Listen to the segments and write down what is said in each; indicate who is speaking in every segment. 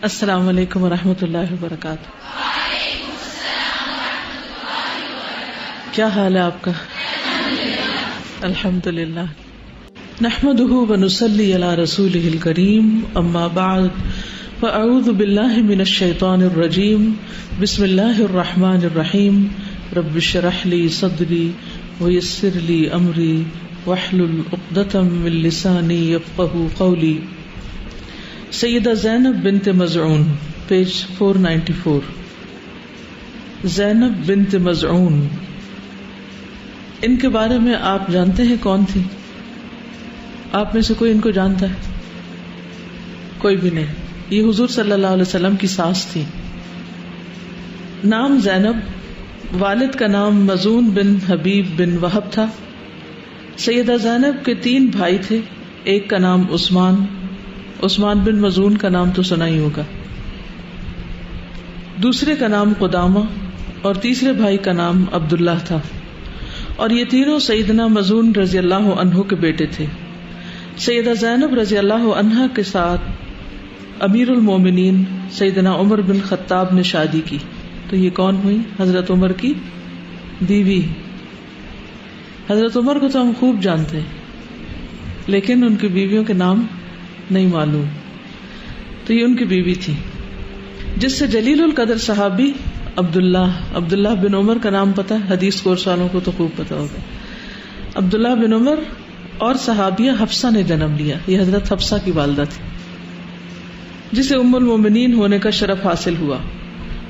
Speaker 1: السلام علیکم ورحمۃ اللہ وبرکاتہ۔ کیا حال ہے آپ کا؟ الحمد للہ، نحمده ونصلی علی رسولہ الکریم، اما بعد فاعوذ باللہ من الشیطان الرجیم، بسم اللہ الرحمن الرحیم، رب اشرح لی صدری ویسر لی امری واحلل عقدۃ من لسانی یفقہوا قولی۔ سیدہ زینب بنت مزعون، پیج 494۔ زینب بنت مزعون، ان کے بارے میں آپ جانتے ہیں کون تھی؟ آپ میں سے کوئی ان کو جانتا ہے؟ کوئی بھی نہیں۔ یہ حضور صلی اللہ علیہ وسلم کی ساس تھی۔ نام زینب، والد کا نام مزعون بن حبیب بن وہب تھا۔ سیدہ زینب کے 3 بھائی تھے، ایک کا نام عثمان بن مزعون کا نام تو سنا ہی ہوگا، دوسرے کا نام قدامہ، اور تیسرے بھائی کا نام عبداللہ تھا، اور یہ تینوں سیدنا مزعون رضی اللہ عنہ کے بیٹے تھے۔ سیدہ زینب رضی اللہ عنہ کے ساتھ امیر المومنین سیدنا عمر بن خطاب نے شادی کی۔ تو یہ کون ہوئی؟ حضرت عمر کی بیوی۔ حضرت عمر کو تو ہم خوب جانتے ہیں، لیکن ان کی بیویوں کے نام نہیں معلوم۔ تو یہ ان کی بیوی تھی، جس سے جلیل القدر صحابی عبداللہ بن عمر کا نام پتہ ہے؟ حدیث کورس والوں کو تو خوب پتہ ہوگا۔ عبداللہ بن عمر اور صحابیہ حفصہ نے جنم لیا۔ یہ حضرت حفصہ کی والدہ تھی، جسے ام المومنین ہونے کا شرف حاصل ہوا۔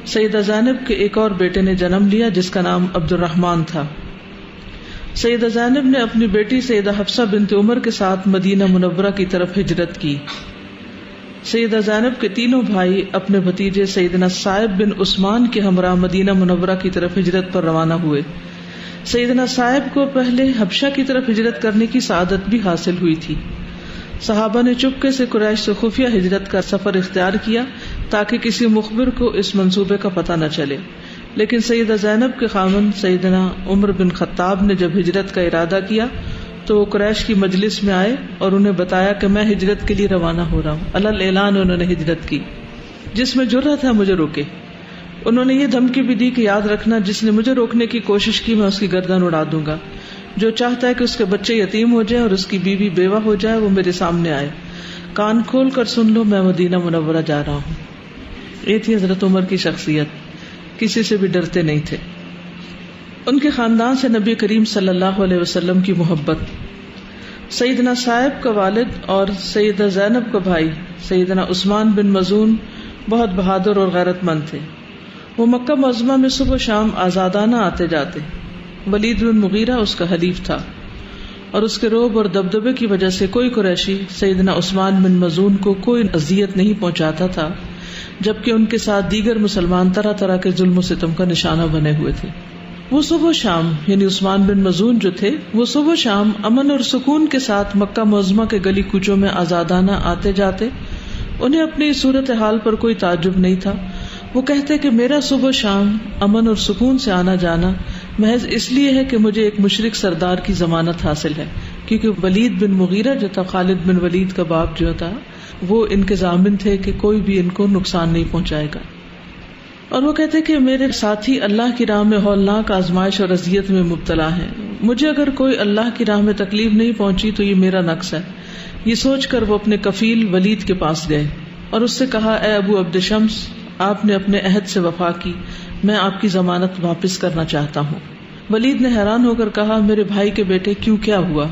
Speaker 1: سیدہ زینب کے ایک اور بیٹے نے جنم لیا، جس کا نام عبد الرحمن تھا۔ سیدہ زینب نے اپنی بیٹی سیدہ حفصہ بنت عمر کے ساتھ مدینہ منورہ کی طرف ہجرت کی۔ سیدہ زینب کے تینوں بھائی اپنے بھتیجے سیدنا صائب بن عثمان کے ہمراہ مدینہ منورہ کی طرف ہجرت پر روانہ ہوئے۔ سیدنا صائب کو پہلے حبشہ کی طرف ہجرت کرنے کی سعادت بھی حاصل ہوئی تھی۔ صحابہ نے چپکے سے قریش سے خفیہ ہجرت کا سفر اختیار کیا تاکہ کسی مخبر کو اس منصوبے کا پتہ نہ چلے، لیکن سیدہ زینب کے خاوند سیدنا عمر بن خطاب نے جب ہجرت کا ارادہ کیا تو وہ قریش کی مجلس میں آئے اور انہیں بتایا کہ میں ہجرت کے لیے روانہ ہو رہا ہوں۔ علل اعلان انہوں نے ہجرت کی۔ جس میں جرأت ہے مجھے روکے۔ انہوں نے یہ دھمکی بھی دی کہ یاد رکھنا، جس نے مجھے روکنے کی کوشش کی میں اس کی گردن اڑا دوں گا۔ جو چاہتا ہے کہ اس کے بچے یتیم ہو جائیں اور اس کی بیوی بیوہ ہو جائے، وہ میرے سامنے آئے۔ کان کھول کر سن لو، میں مدینہ منورہ جا رہا ہوں۔ یہ تھی حضرت عمر کی شخصیت، کسی سے بھی ڈرتے نہیں تھے۔ ان کے خاندان سے نبی کریم صلی اللہ علیہ وسلم کی محبت۔ سیدنا صائب کا والد اور سیدہ زینب کا بھائی سیدنا عثمان بن مزعون بہت بہادر اور غیرت مند تھے۔ وہ مکہ معظمہ میں صبح و شام آزادانہ آتے جاتے۔ ولید بن مغیرہ اس کا حلیف تھا، اور اس کے رعب اور دبدبے کی وجہ سے کوئی قریشی سیدنا عثمان بن مزعون کو کوئی اذیت نہیں پہنچاتا تھا، جبکہ ان کے ساتھ دیگر مسلمان طرح طرح کے ظلم و ستم کا نشانہ بنے ہوئے تھے۔ وہ صبح و شام، یعنی عثمان بن مزعون جو تھے، وہ صبح و شام امن اور سکون کے ساتھ مکہ معظمہ کے گلی کوچوں میں آزادانہ آتے جاتے۔ انہیں اپنی صورتحال پر کوئی تعجب نہیں تھا۔ وہ کہتے کہ میرا صبح و شام امن اور سکون سے آنا جانا محض اس لیے ہے کہ مجھے ایک مشرک سردار کی ضمانت حاصل ہے، کیونکہ ولید بن مغیرہ جو تھا، خالد بن ولید کا باپ جو تھا، وہ ان کے ضامن تھے کہ کوئی بھی ان کو نقصان نہیں پہنچائے گا۔ اور وہ کہتے کہ میرے ساتھی اللہ کی راہ میں ہولناک آزمائش اور اذیت میں مبتلا ہیں، مجھے اگر کوئی اللہ کی راہ میں تکلیف نہیں پہنچی تو یہ میرا نقص ہے۔ یہ سوچ کر وہ اپنے کفیل ولید کے پاس گئے اور اس سے کہا، اے ابو عبد شمس، آپ نے اپنے عہد سے وفا کی، میں آپ کی ضمانت واپس کرنا چاہتا ہوں۔ ولید نے حیران ہو کر کہا، میرے بھائی کے بیٹے، کیوں، کیا ہوا؟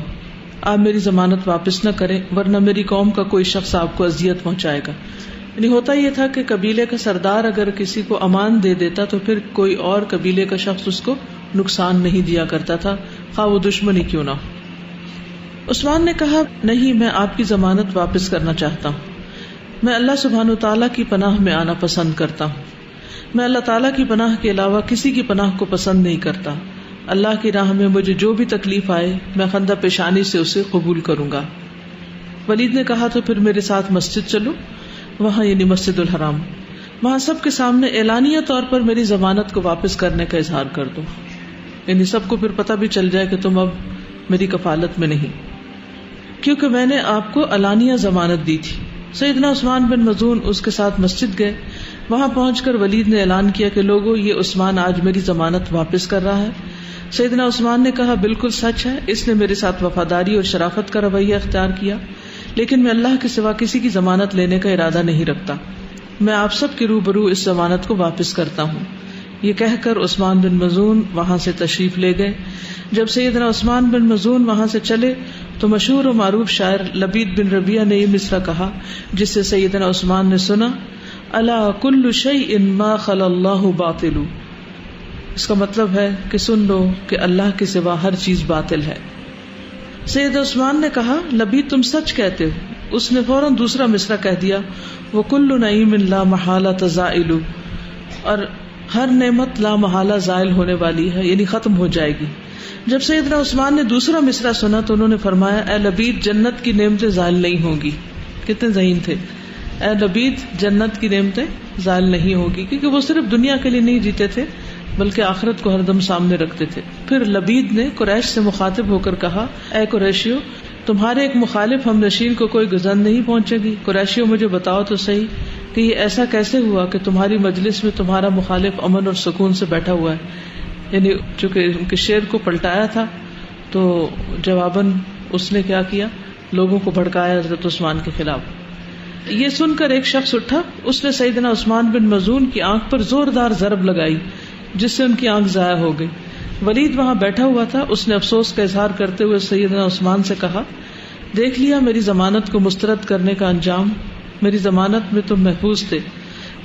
Speaker 1: آپ میری ضمانت واپس نہ کریں ورنہ میری قوم کا کوئی شخص آپ کو اذیت پہنچائے گا۔ یعنی ہوتا یہ تھا کہ قبیلے کا سردار اگر کسی کو امان دے دیتا تو پھر کوئی اور قبیلے کا شخص اس کو نقصان نہیں دیا کرتا تھا، خواہ وہ دشمنی کیوں نہ ہو۔ عثمان نے کہا، نہیں، میں آپ کی ضمانت واپس کرنا چاہتا ہوں۔ میں اللہ سبحانہ وتعالیٰ کی پناہ میں آنا پسند کرتا ہوں۔ میں اللہ تعالیٰ کی پناہ کے علاوہ کسی کی پناہ کو پسند نہیں کرتا۔ اللہ کی راہ میں مجھے جو بھی تکلیف آئے میں خندہ پیشانی سے اسے قبول کروں گا۔ ولید نے کہا، تو پھر میرے ساتھ مسجد چلو، وہاں یعنی مسجد الحرام، وہاں سب کے سامنے اعلانیہ طور پر میری ضمانت کو واپس کرنے کا اظہار کر دو، یعنی سب کو پھر پتہ بھی چل جائے کہ تم اب میری کفالت میں نہیں، کیونکہ میں نے آپ کو علانیہ ضمانت دی تھی۔ سیدنا عثمان بن مظعون اس کے ساتھ مسجد گئے. وہاں پہنچ کر ولید نے اعلان کیا کہ لوگوں، یہ عثمان آج میری ضمانت واپس کر رہا ہے. سیدنا عثمان نے کہا بالکل سچ ہے، اس نے میرے ساتھ وفاداری اور شرافت کا رویہ اختیار کیا، لیکن میں اللہ کے سوا کسی کی ضمانت لینے کا ارادہ نہیں رکھتا. میں آپ سب کے روبرو اس ضمانت کو واپس کرتا ہوں. یہ کہہ کر عثمان بن مظعون وہاں سے تشریف لے گئے. جب سیدنا عثمان بن مظعون وہاں سے چلے تو مشہور و معروف شاعر لبید بن ربیعہ نے یہ مصرع کہا جس سے سیدنا عثمان نے سنا، الا کل شیء ما خلا اللہ باطل. اس کا مطلب ہے کہ سن لو کہ اللہ کے سوا ہر چیز باطل ہے. سید عثمان نے کہا لبید تم سچ کہتے ہو. اس نے فوراً دوسرا مصرع کہہ دیا، وَكُلُّ نَعِيمٍ لَا مَحَالَةَ زَائِلُ، اور ہر نعمت لا محالہ زائل ہونے والی ہے، یعنی ختم ہو جائے گی. جب سیدنا عثمان نے دوسرا مصرع سنا تو انہوں نے فرمایا، اے لبید جنت کی نعمتیں زائل نہیں ہوں گی. کتنے ذہین تھے. اے لبید جنت کی نعمتیں زائل نہیں ہوگی، کیونکہ وہ صرف دنیا کے لیے نہیں جیتے تھے بلکہ آخرت کو ہر دم سامنے رکھتے تھے. پھر لبید نے قریش سے مخاطب ہو کر کہا، اے قریشیو، تمہارے ایک مخالف ہم نشین کو کوئی گزر نہیں پہنچے گی. قریشیو مجھے بتاؤ تو صحیح کہ یہ ایسا کیسے ہوا کہ تمہاری مجلس میں تمہارا مخالف امن اور سکون سے بیٹھا ہوا ہے. یعنی چونکہ ان کے شعر کو پلٹایا تھا تو جواباً اس نے کیا کیا، لوگوں کو بھڑکایا حضرت عثمان کے خلاف. یہ سن کر ایک شخص اٹھا، اس نے سیدنا عثمان بن مظعون کی آنکھ پر زوردار ضرب لگائی جس سے ان کی آنکھ ضائع ہو گئی. ولید وہاں بیٹھا ہوا تھا. اس نے افسوس کا اظہار کرتے ہوئے سیدنا عثمان سے کہا، دیکھ لیا میری ضمانت کو مسترد کرنے کا انجام. میری ضمانت میں تم محفوظ تھے،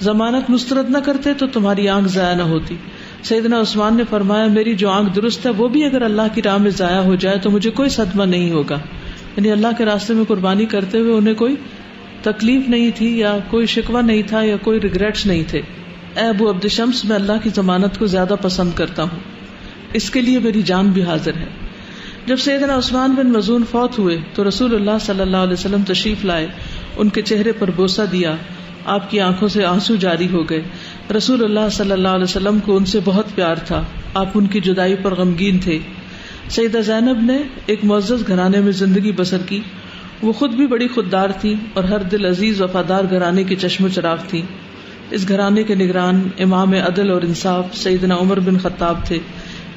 Speaker 1: ضمانت مسترد نہ کرتے تو تمہاری آنکھ ضائع نہ ہوتی. سیدنا عثمان نے فرمایا، میری جو آنکھ درست ہے وہ بھی اگر اللہ کی راہ میں ضائع ہو جائے تو مجھے کوئی صدمہ نہیں ہوگا. یعنی اللہ کے راستے میں قربانی کرتے ہوئے انہیں کوئی تکلیف نہیں تھی یا کوئی شکوہ نہیں تھا یا کوئی ریگریٹس نہیں تھے. اے ابو عبد شمس، میں اللہ کی ضمانت کو زیادہ پسند کرتا ہوں، اس کے لیے میری جان بھی حاضر ہے. جب سیدنا عثمان بن مظعون فوت ہوئے تو رسول اللہ صلی اللہ علیہ وسلم تشریف لائے، ان کے چہرے پر بوسہ دیا، آپ کی آنکھوں سے آنسو جاری ہو گئے. رسول اللہ صلی اللہ علیہ وسلم کو ان سے بہت پیار تھا، آپ ان کی جدائی پر غمگین تھے. سیدہ زینب نے ایک معزز گھرانے میں زندگی بسر کی. وہ خود بھی بڑی خوددار تھی اور ہر دل عزیز وفادار گھرانے کی چشم و چراغ تھی. اس گھرانے کے نگران امام عدل اور انصاف سیدنا عمر بن خطاب تھے،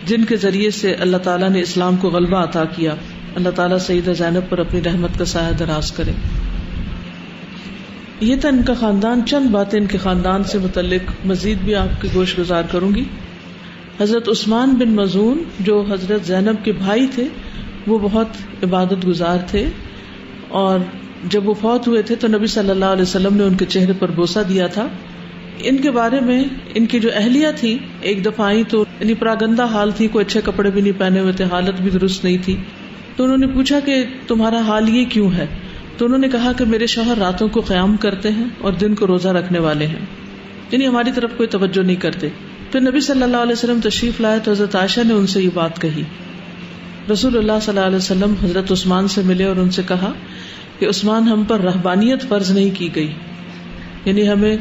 Speaker 1: جن کے ذریعے سے اللہ تعالیٰ نے اسلام کو غلبہ عطا کیا. اللہ تعالیٰ سیدہ زینب پر اپنی رحمت کا سایہ دراز کرے. یہ تھا ان کا خاندان. چند باتیں ان کے خاندان سے متعلق مزید بھی آپ کی گوش گزار کروں گی. حضرت عثمان بن مظعون جو حضرت زینب کے بھائی تھے وہ بہت عبادت گزار تھے، اور جب وہ فوت ہوئے تھے تو نبی صلی اللہ علیہ وسلم نے ان کے چہرے پر بوسہ دیا تھا. ان کے بارے میں ان کی جو اہلیہ تھی ایک دفعہ آئی تو یعنی پراگندہ حال تھی، کوئی اچھے کپڑے بھی نہیں پہنے ہوئے تھے، حالت بھی درست نہیں تھی. تو انہوں نے پوچھا کہ تمہارا حال یہ کیوں ہے؟ تو انہوں نے کہا کہ میرے شوہر راتوں کو قیام کرتے ہیں اور دن کو روزہ رکھنے والے ہیں، یعنی ہماری طرف کوئی توجہ نہیں کرتے. پھر نبی صلی اللہ علیہ وسلم تشریف لائے تو حضرت عائشہ نے ان سے یہ بات کہی. رسول اللہ صلی اللہ علیہ وسلم حضرت عثمان سے ملے اور ان سے کہا کہ عثمان، ہم پر رہبانیت فرض نہیں کی گئی، یعنی ہمیں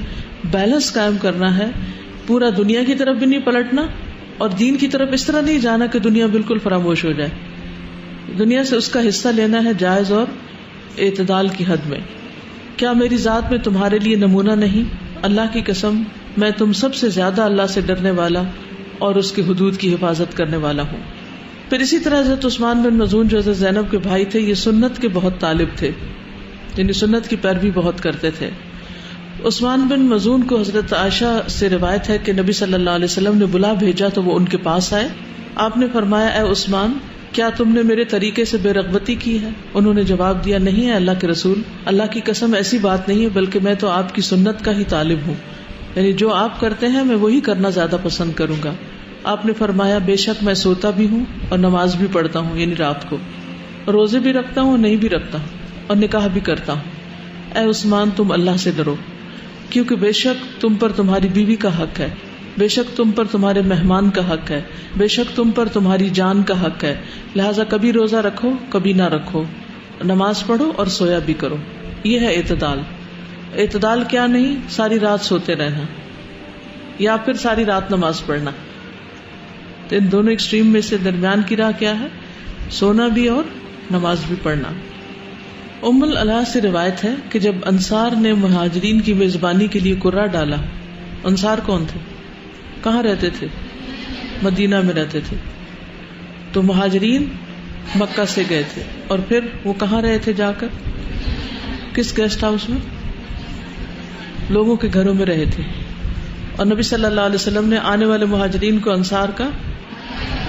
Speaker 1: بیلنس قائم کرنا ہے، پورا دنیا کی طرف بھی نہیں پلٹنا اور دین کی طرف اس طرح نہیں جانا کہ دنیا بالکل فراموش ہو جائے. دنیا سے اس کا حصہ لینا ہے جائز اور اعتدال کی حد میں. کیا میری ذات میں تمہارے لیے نمونہ نہیں؟ اللہ کی قسم میں تم سب سے زیادہ اللہ سے ڈرنے والا اور اس کی حدود کی حفاظت کرنے والا ہوں. پھر اسی طرح حضرت عثمان بن مظعون جو حضرت زینب کے بھائی تھے، یہ سنت کے بہت طالب تھے، یعنی سنت کی پیروی بہت کرتے تھے. عثمان بن مظعون کو حضرت عائشہ سے روایت ہے کہ نبی صلی اللہ علیہ وسلم نے بلا بھیجا تو وہ ان کے پاس آئے. آپ نے فرمایا، اے عثمان، کیا تم نے میرے طریقے سے بے رغبتی کی ہے؟ انہوں نے جواب دیا، نہیں ہے اللہ کے رسول، اللہ کی قسم ایسی بات نہیں ہے، بلکہ میں تو آپ کی سنت کا ہی طالب ہوں، یعنی جو آپ کرتے ہیں میں وہی کرنا زیادہ پسند کروں گا. آپ نے فرمایا، بے شک میں سوتا بھی ہوں اور نماز بھی پڑھتا ہوں، یعنی رات کو، روزے بھی رکھتا ہوں، نہیں بھی رکھتا ہوں، اور نکاح بھی کرتا ہوں. اے عثمان، تم اللہ سے ڈرو، کیونکہ بے شک تم پر تمہاری بیوی کا حق ہے، بے شک تم پر تمہارے مہمان کا حق ہے، بے شک تم پر تمہاری جان کا حق ہے، لہٰذا کبھی روزہ رکھو کبھی نہ رکھو، نماز پڑھو اور سویا بھی کرو. یہ ہے اعتدال. اعتدال کیا نہیں؟ ساری رات سوتے رہنا یا پھر ساری رات نماز پڑھنا. تو ان دونوں ایکسٹریم میں سے درمیان کی راہ کیا ہے؟ سونا بھی اور نماز بھی پڑھنا. ام العلا سے روایت ہے کہ جب انصار نے مہاجرین کی میزبانی کے لیے قرہ ڈالا، انصار کون تھے؟ کہاں رہتے تھے؟ مدینہ میں رہتے تھے. تو مہاجرین مکہ سے گئے تھے اور پھر وہ کہاں رہے تھے جا کر؟ کس گیسٹ ہاؤس میں؟ لوگوں کے گھروں میں رہے تھے. اور نبی صلی اللہ علیہ وسلم نے آنے والے مہاجرین کو انصار کا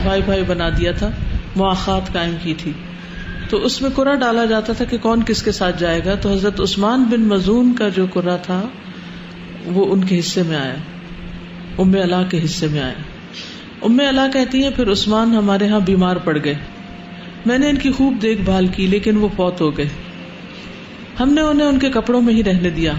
Speaker 1: بھائی بھائی بنا دیا تھا، مواخات قائم کی تھی. تو اس میں قرہ ڈالا جاتا تھا کہ کون کس کے ساتھ جائے گا. تو حضرت عثمان بن مظعون کا جو قرہ تھا وہ ان کے حصے میں آیا، ام علا کے حصے میں آیا. ام علا کہتی ہیں پھر عثمان ہمارے ہاں بیمار پڑ گئے. میں نے ان کی خوب دیکھ بھال کی لیکن وہ فوت ہو گئے. ہم نے انہیں ان کے کپڑوں میں ہی رہنے دیا.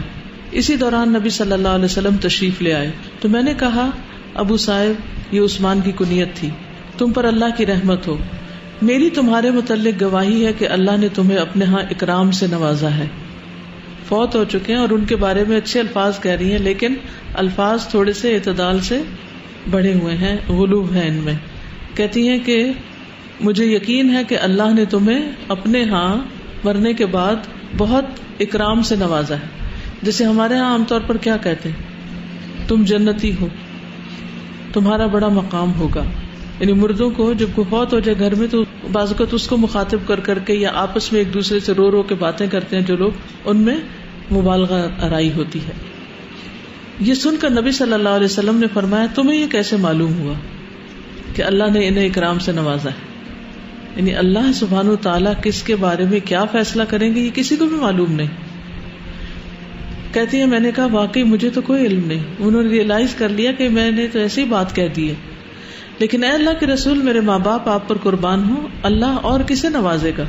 Speaker 1: اسی دوران نبی صلی اللہ علیہ وسلم تشریف لے آئے. تو میں نے کہا ابو صاحب، یہ عثمان کی کنیت تھی، تم پر اللہ کی رحمت ہو. میری تمہارے متعلق گواہی ہے کہ اللہ نے تمہیں اپنے ہاں اکرام سے نوازا ہے. فوت ہو چکے ہیں اور ان کے بارے میں اچھے الفاظ کہہ رہی ہیں، لیکن الفاظ تھوڑے سے اعتدال سے بڑھے ہوئے ہیں، غلو ہے ان میں. کہتی ہیں کہ مجھے یقین ہے کہ اللہ نے تمہیں اپنے ہاں مرنے کے بعد بہت اکرام سے نوازا ہے. جیسے ہمارے ہاں عام طور پر کیا کہتے ہیں، تم جنتی ہو، تمہارا بڑا مقام ہوگا. یعنی مردوں کو جب کوئی فوت ہو جائے گھر میں تو بعض اوقات اس کو مخاطب کر کر کے یا آپس میں ایک دوسرے سے رو رو کے باتیں کرتے ہیں جو لوگ، ان میں مبالغہ آرائی ہوتی ہے. یہ سن کر نبی صلی اللہ علیہ وسلم نے فرمایا تمہیں یہ کیسے معلوم ہوا کہ اللہ نے انہیں اکرام سے نوازا ہے؟ یعنی اللہ سبحانہ و تعالیٰ کس کے بارے میں کیا فیصلہ کریں گے یہ کسی کو بھی معلوم نہیں. کہتی ہے میں نے کہا واقعی مجھے تو کوئی علم نہیں. انہوں نے ریئلائز کر لیا کہ میں نے تو ایسی بات کہہ دی ہے. لیکن اے اللہ کے رسول، میرے ماں باپ آپ پر قربان ہوں، اللہ اور کسے نوازے گا؟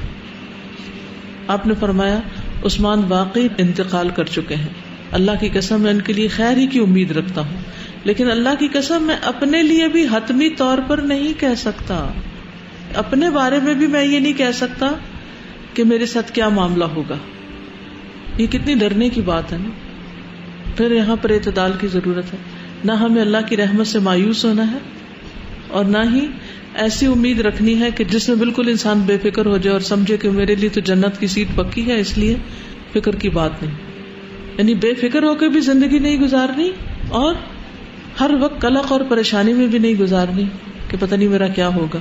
Speaker 1: آپ نے فرمایا عثمان واقعی انتقال کر چکے ہیں. اللہ کی قسم میں ان کے لیے خیر ہی کی امید رکھتا ہوں، لیکن اللہ کی قسم میں اپنے لیے بھی حتمی طور پر نہیں کہہ سکتا. اپنے بارے میں بھی میں یہ نہیں کہہ سکتا کہ میرے ساتھ کیا معاملہ ہوگا. یہ کتنی ڈرنے کی بات ہے نا. پھر یہاں پر اعتدال کی ضرورت ہے. نہ ہمیں اللہ کی رحمت سے مایوس ہونا ہے اور نہ ہی ایسی امید رکھنی ہے کہ جس میں بالکل انسان بے فکر ہو جائے اور سمجھے کہ میرے لیے تو جنت کی سیٹ پکی ہے، اس لیے فکر کی بات نہیں. یعنی بے فکر ہو کے بھی زندگی نہیں گزارنی اور ہر وقت قلق اور پریشانی میں بھی نہیں گزارنی کہ پتہ نہیں میرا کیا ہوگا.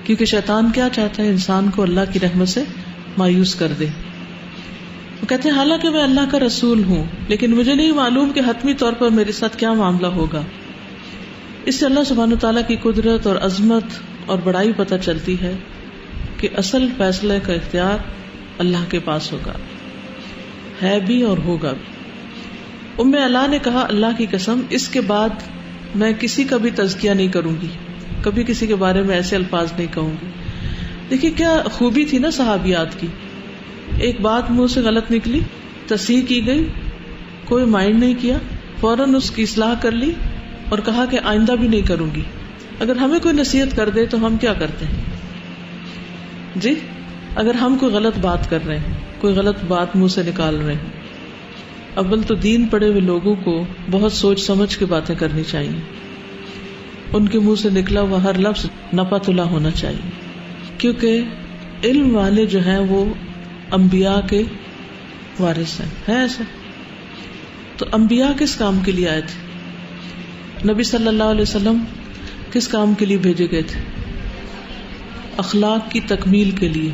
Speaker 1: کیونکہ شیطان کیا چاہتا ہے، انسان کو اللہ کی رحمت سے مایوس کر دے. وہ کہتے ہیں حالانکہ میں اللہ کا رسول ہوں لیکن مجھے نہیں معلوم کہ حتمی طور پر میرے ساتھ کیا معاملہ ہوگا. اس سے اللہ سبحانہ تعالیٰ کی قدرت اور عظمت اور بڑائی پتہ چلتی ہے کہ اصل فیصلے کا اختیار اللہ کے پاس ہوگا، ہے بھی اور ہوگا بھی. ام علا نے کہا اللہ کی قسم اس کے بعد میں کسی کا بھی تزکیہ نہیں کروں گی، کبھی کسی کے بارے میں ایسے الفاظ نہیں کہوں گی. دیکھیے کیا خوبی تھی نا صحابیات کی. ایک بات منہ سے غلط نکلی، تصحیح کی گئی، کوئی مائنڈ نہیں کیا، فوراً اس کی اصلاح کر لی اور کہا کہ آئندہ بھی نہیں کروں گی. اگر ہمیں کوئی نصیحت کر دے تو ہم کیا کرتے ہیں جی؟ اگر ہم کوئی غلط بات کر رہے ہیں، کوئی غلط بات منہ سے نکال رہے ہیں، اول تو دین پڑے ہوئے لوگوں کو بہت سوچ سمجھ کے باتیں کرنی چاہیے. ان کے منہ سے نکلا ہوا ہر لفظ نپا تلا ہونا چاہیے، کیونکہ علم والے جو ہیں وہ انبیاء کے وارث ہیں. ہے ایسا؟ تو انبیاء کس کام کے لیے آئے تھے؟ نبی صلی اللہ علیہ وسلم کس کام کے لیے بھیجے گئے تھے؟ اخلاق کی تکمیل کے لیے.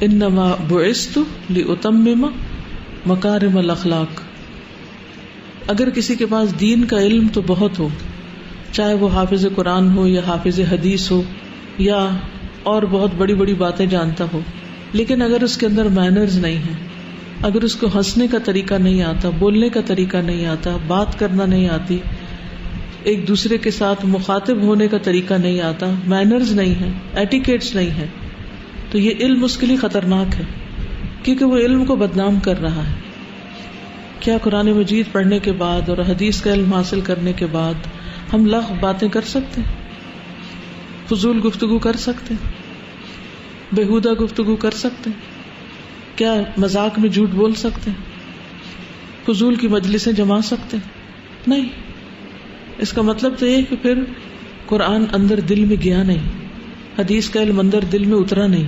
Speaker 1: انما بعثت لاتمم مکارم الاخلاق. اگر کسی کے پاس دین کا علم تو بہت ہو، چاہے وہ حافظ قرآن ہو یا حافظ حدیث ہو یا اور بہت بڑی بڑی باتیں جانتا ہو، لیکن اگر اس کے اندر مینرز نہیں ہیں، اگر اس کو ہنسنے کا طریقہ نہیں آتا، بولنے کا طریقہ نہیں آتا، بات کرنا نہیں آتی، ایک دوسرے کے ساتھ مخاطب ہونے کا طریقہ نہیں آتا، مینرز نہیں ہیں، ایٹیکیٹس نہیں ہیں، تو یہ علم اس کے لیے خطرناک ہے، کیونکہ وہ علم کو بدنام کر رہا ہے. کیا قرآن مجید پڑھنے کے بعد اور حدیث کا علم حاصل کرنے کے بعد ہم لغو باتیں کر سکتے ہیں؟ فضول گفتگو کر سکتے ہیں؟ بےہودہ گفتگو کر سکتے ہیں؟ کیا مذاق میں جھوٹ بول سکتے ہیں؟ فضول کی مجلسیں جما سکتے ہیں؟ نہیں. اس کا مطلب تو یہ کہ پھر قرآن اندر دل میں گیا نہیں، حدیث کا علم اندر دل میں اترا نہیں.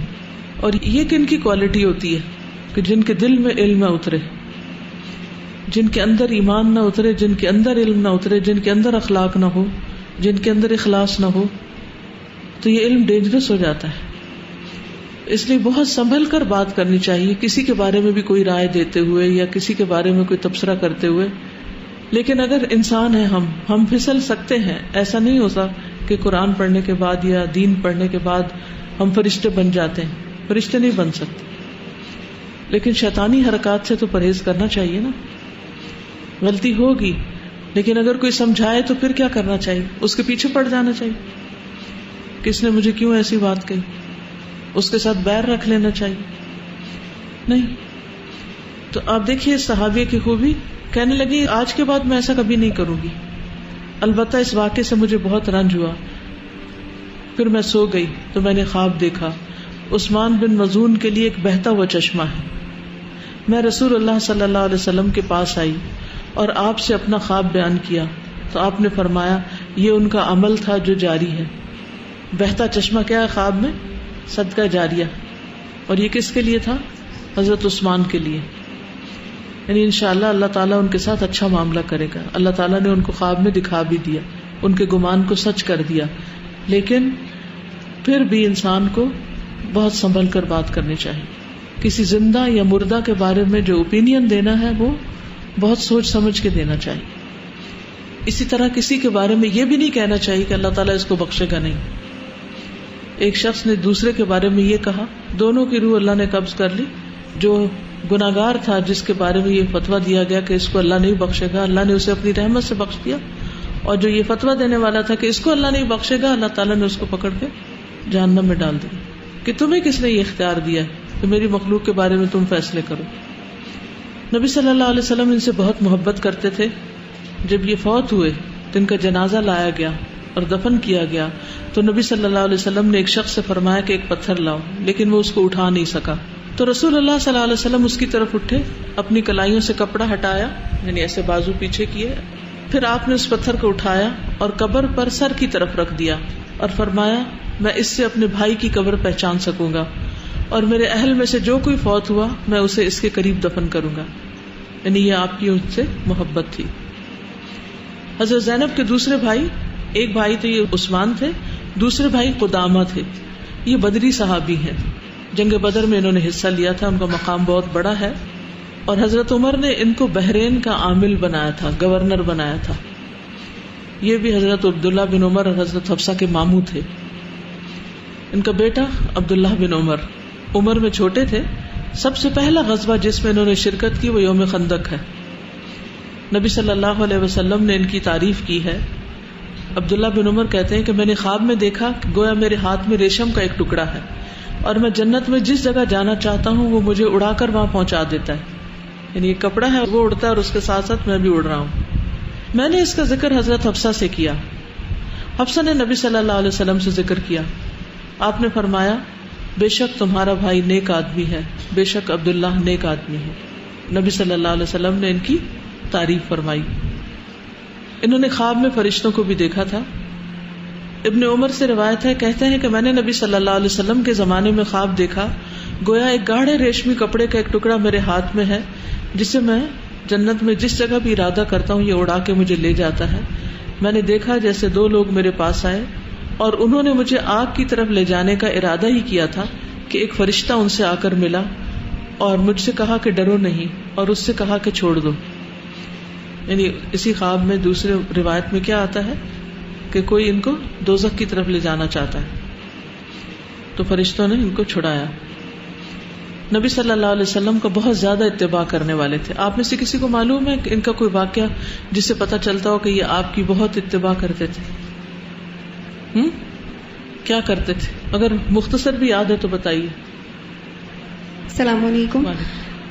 Speaker 1: اور یہ کن کی کوالٹی ہوتی ہے؟ کہ جن کے دل میں علم نہ اترے، جن کے اندر ایمان نہ اترے، جن کے اندر علم نہ اترے، جن کے اندر اخلاق نہ ہو، جن کے اندر اخلاص نہ ہو، تو یہ علم ڈینجرس ہو جاتا ہے. اس لیے بہت سنبھل کر بات کرنی چاہیے کسی کے بارے میں بھی کوئی رائے دیتے ہوئے یا کسی کے بارے میں کوئی تبصرہ کرتے ہوئے. لیکن اگر انسان ہے ہم پھسل سکتے ہیں. ایسا نہیں ہوتا کہ قرآن پڑھنے کے بعد یا دین پڑھنے کے بعد ہم فرشتے بن جاتے ہیں. فرشتے نہیں بن سکتے، لیکن شیطانی حرکات سے تو پرہیز کرنا چاہیے نا. غلطی ہوگی لیکن اگر کوئی سمجھائے تو پھر کیا کرنا چاہیے؟ اس کے پیچھے پڑ جانا چاہیے. کس نے مجھے کیوں ایسی بات کہی، اس کے ساتھ بیر رکھ لینا چاہیے؟ نہیں. تو آپ دیکھیے صحابیہ کی خوبی، کہنے لگی آج کے بعد میں ایسا کبھی نہیں کروں گی. البتہ اس واقعے سے مجھے بہت رنج ہوا. پھر میں سو گئی تو میں نے خواب دیکھا عثمان بن مظعون کے لیے ایک بہتا ہوا چشمہ ہے. میں رسول اللہ صلی اللہ علیہ وسلم کے پاس آئی اور آپ سے اپنا خواب بیان کیا تو آپ نے فرمایا یہ ان کا عمل تھا جو جاری ہے. بہتا چشمہ کیا ہے خواب میں؟ صدقہ جاریہ. اور یہ کس کے لیے تھا؟ حضرت عثمان کے لیے. یعنی انشاءاللہ اللہ تعالیٰ ان کے ساتھ اچھا معاملہ کرے گا. اللہ تعالیٰ نے ان کو خواب میں دکھا بھی دیا، ان کے گمان کو سچ کر دیا. لیکن پھر بھی انسان کو بہت سنبھل کر بات کرنی چاہیے. کسی زندہ یا مردہ کے بارے میں جو اوپینین دینا ہے وہ بہت سوچ سمجھ کے دینا چاہیے. اسی طرح کسی کے بارے میں یہ بھی نہیں کہنا چاہیے کہ اللہ تعالیٰ اس کو بخشے گا نہیں. ایک شخص نے دوسرے کے بارے میں یہ کہا، دونوں کی روح اللہ نے قبض کر لی. جو گناہگار تھا جس کے بارے میں یہ فتویٰ دیا گیا کہ اس کو اللہ نہیں بخشے گا، اللہ نے اسے اپنی رحمت سے بخش دیا. اور جو یہ فتویٰ دینے والا تھا کہ اس کو اللہ نہیں بخشے گا، اللہ تعالیٰ نے اس کو پکڑ کے جہنم میں ڈال دیا. کہ تمہیں کس نے یہ اختیار دیا کہ میری مخلوق کے بارے میں تم فیصلے کرو؟ نبی صلی اللہ علیہ وسلم ان سے بہت محبت کرتے تھے. جب یہ فوت ہوئے تو ان کا جنازہ لایا گیا اور دفن کیا گیا تو نبی صلی اللہ علیہ وسلم نے ایک شخص سے فرمایا کہ ایک پتھر لاؤ، لیکن وہ اس کو اٹھا نہیں سکا. تو رسول اللہ صلی اللہ علیہ وسلم اس کی طرف اٹھے، اپنی کلائیوں سے کپڑا ہٹایا، یعنی ایسے بازو پیچھے کیے، پھر آپ نے اس پتھر کو اٹھایا اور قبر پر سر کی طرف رکھ دیا اور فرمایا میں اس سے اپنے بھائی کی قبر پہچان سکوں گا، اور میرے اہل میں سے جو کوئی فوت ہوا میں اسے اس کے قریب دفن کروں گا. یعنی یہ آپ کی ان سے محبت تھی. حضرت زینب کے دوسرے بھائی، ایک بھائی تو یہ عثمان تھے، دوسرے بھائی قدامہ تھے. یہ بدری صحابی ہیں، جنگ بدر میں انہوں نے حصہ لیا تھا. ان کا مقام بہت بڑا ہے. اور حضرت عمر نے ان کو بحرین کا عامل بنایا تھا، گورنر بنایا تھا. یہ بھی حضرت عبداللہ بن عمر اور حضرت حفصہ کے ماموں تھے. ان کا بیٹا عبداللہ بن عمر میں چھوٹے تھے. سب سے پہلا غزوہ جس میں انہوں نے شرکت کی وہ یوم خندق ہے. نبی صلی اللہ علیہ وسلم نے ان کی تعریف کی ہے. عبداللہ بن عمر کہتے ہیں کہ میں نے خواب میں دیکھا کہ گویا میرے ہاتھ میں ریشم کا ایک ٹکڑا ہے اور میں جنت میں جس جگہ جانا چاہتا ہوں وہ مجھے اڑا کر وہاں پہنچا دیتا ہے. یعنی یہ کپڑا ہے وہ اڑتا ہے اور اس کے ساتھ ساتھ میں بھی اڑ رہا ہوں. میں نے اس کا ذکر حضرت حفصہ سے کیا. حفصہ نے نبی صلی اللہ علیہ وسلم سے ذکر کیا. آپ نے فرمایا بے شک تمہارا بھائی نیک آدمی ہے، بے شک عبداللہ نیک آدمی ہے. نبی صلی اللہ علیہ وسلم نے ان کی تعریف فرمائی. انہوں نے خواب میں فرشتوں کو بھی دیکھا تھا. ابن عمر سے روایت ہے، کہتے ہیں کہ میں نے نبی صلی اللہ علیہ وسلم کے زمانے میں خواب دیکھا گویا ایک گاڑھے ریشمی کپڑے کا ایک ٹکڑا میرے ہاتھ میں ہے جسے میں جنت میں جس جگہ بھی ارادہ کرتا ہوں یہ اڑا کے مجھے لے جاتا ہے. میں نے دیکھا جیسے دو لوگ میرے پاس آئے اور انہوں نے مجھے آگ کی طرف لے جانے کا ارادہ ہی کیا تھا کہ ایک فرشتہ ان سے آ کر ملا اور مجھ سے کہا کہ ڈرو نہیں، اور اس سے کہا کہ چھوڑ دو. یعنی اسی خواب میں دوسرے روایت میں کیا آتا ہے کہ کوئی ان کو دوزخ کی طرف لے جانا چاہتا ہے تو فرشتوں نے ان کو چھڑایا. نبی صلی اللہ علیہ وسلم کا بہت زیادہ اتباع کرنے والے تھے. آپ میں سے کسی کو معلوم ہے کہ ان کا کوئی واقعہ جس سے پتہ چلتا ہو کہ یہ آپ کی بہت اتباع کرتے تھے؟ کیا کرتے تھے؟ اگر مختصر بھی یاد ہے تو بتائیے.
Speaker 2: السلام علیکم.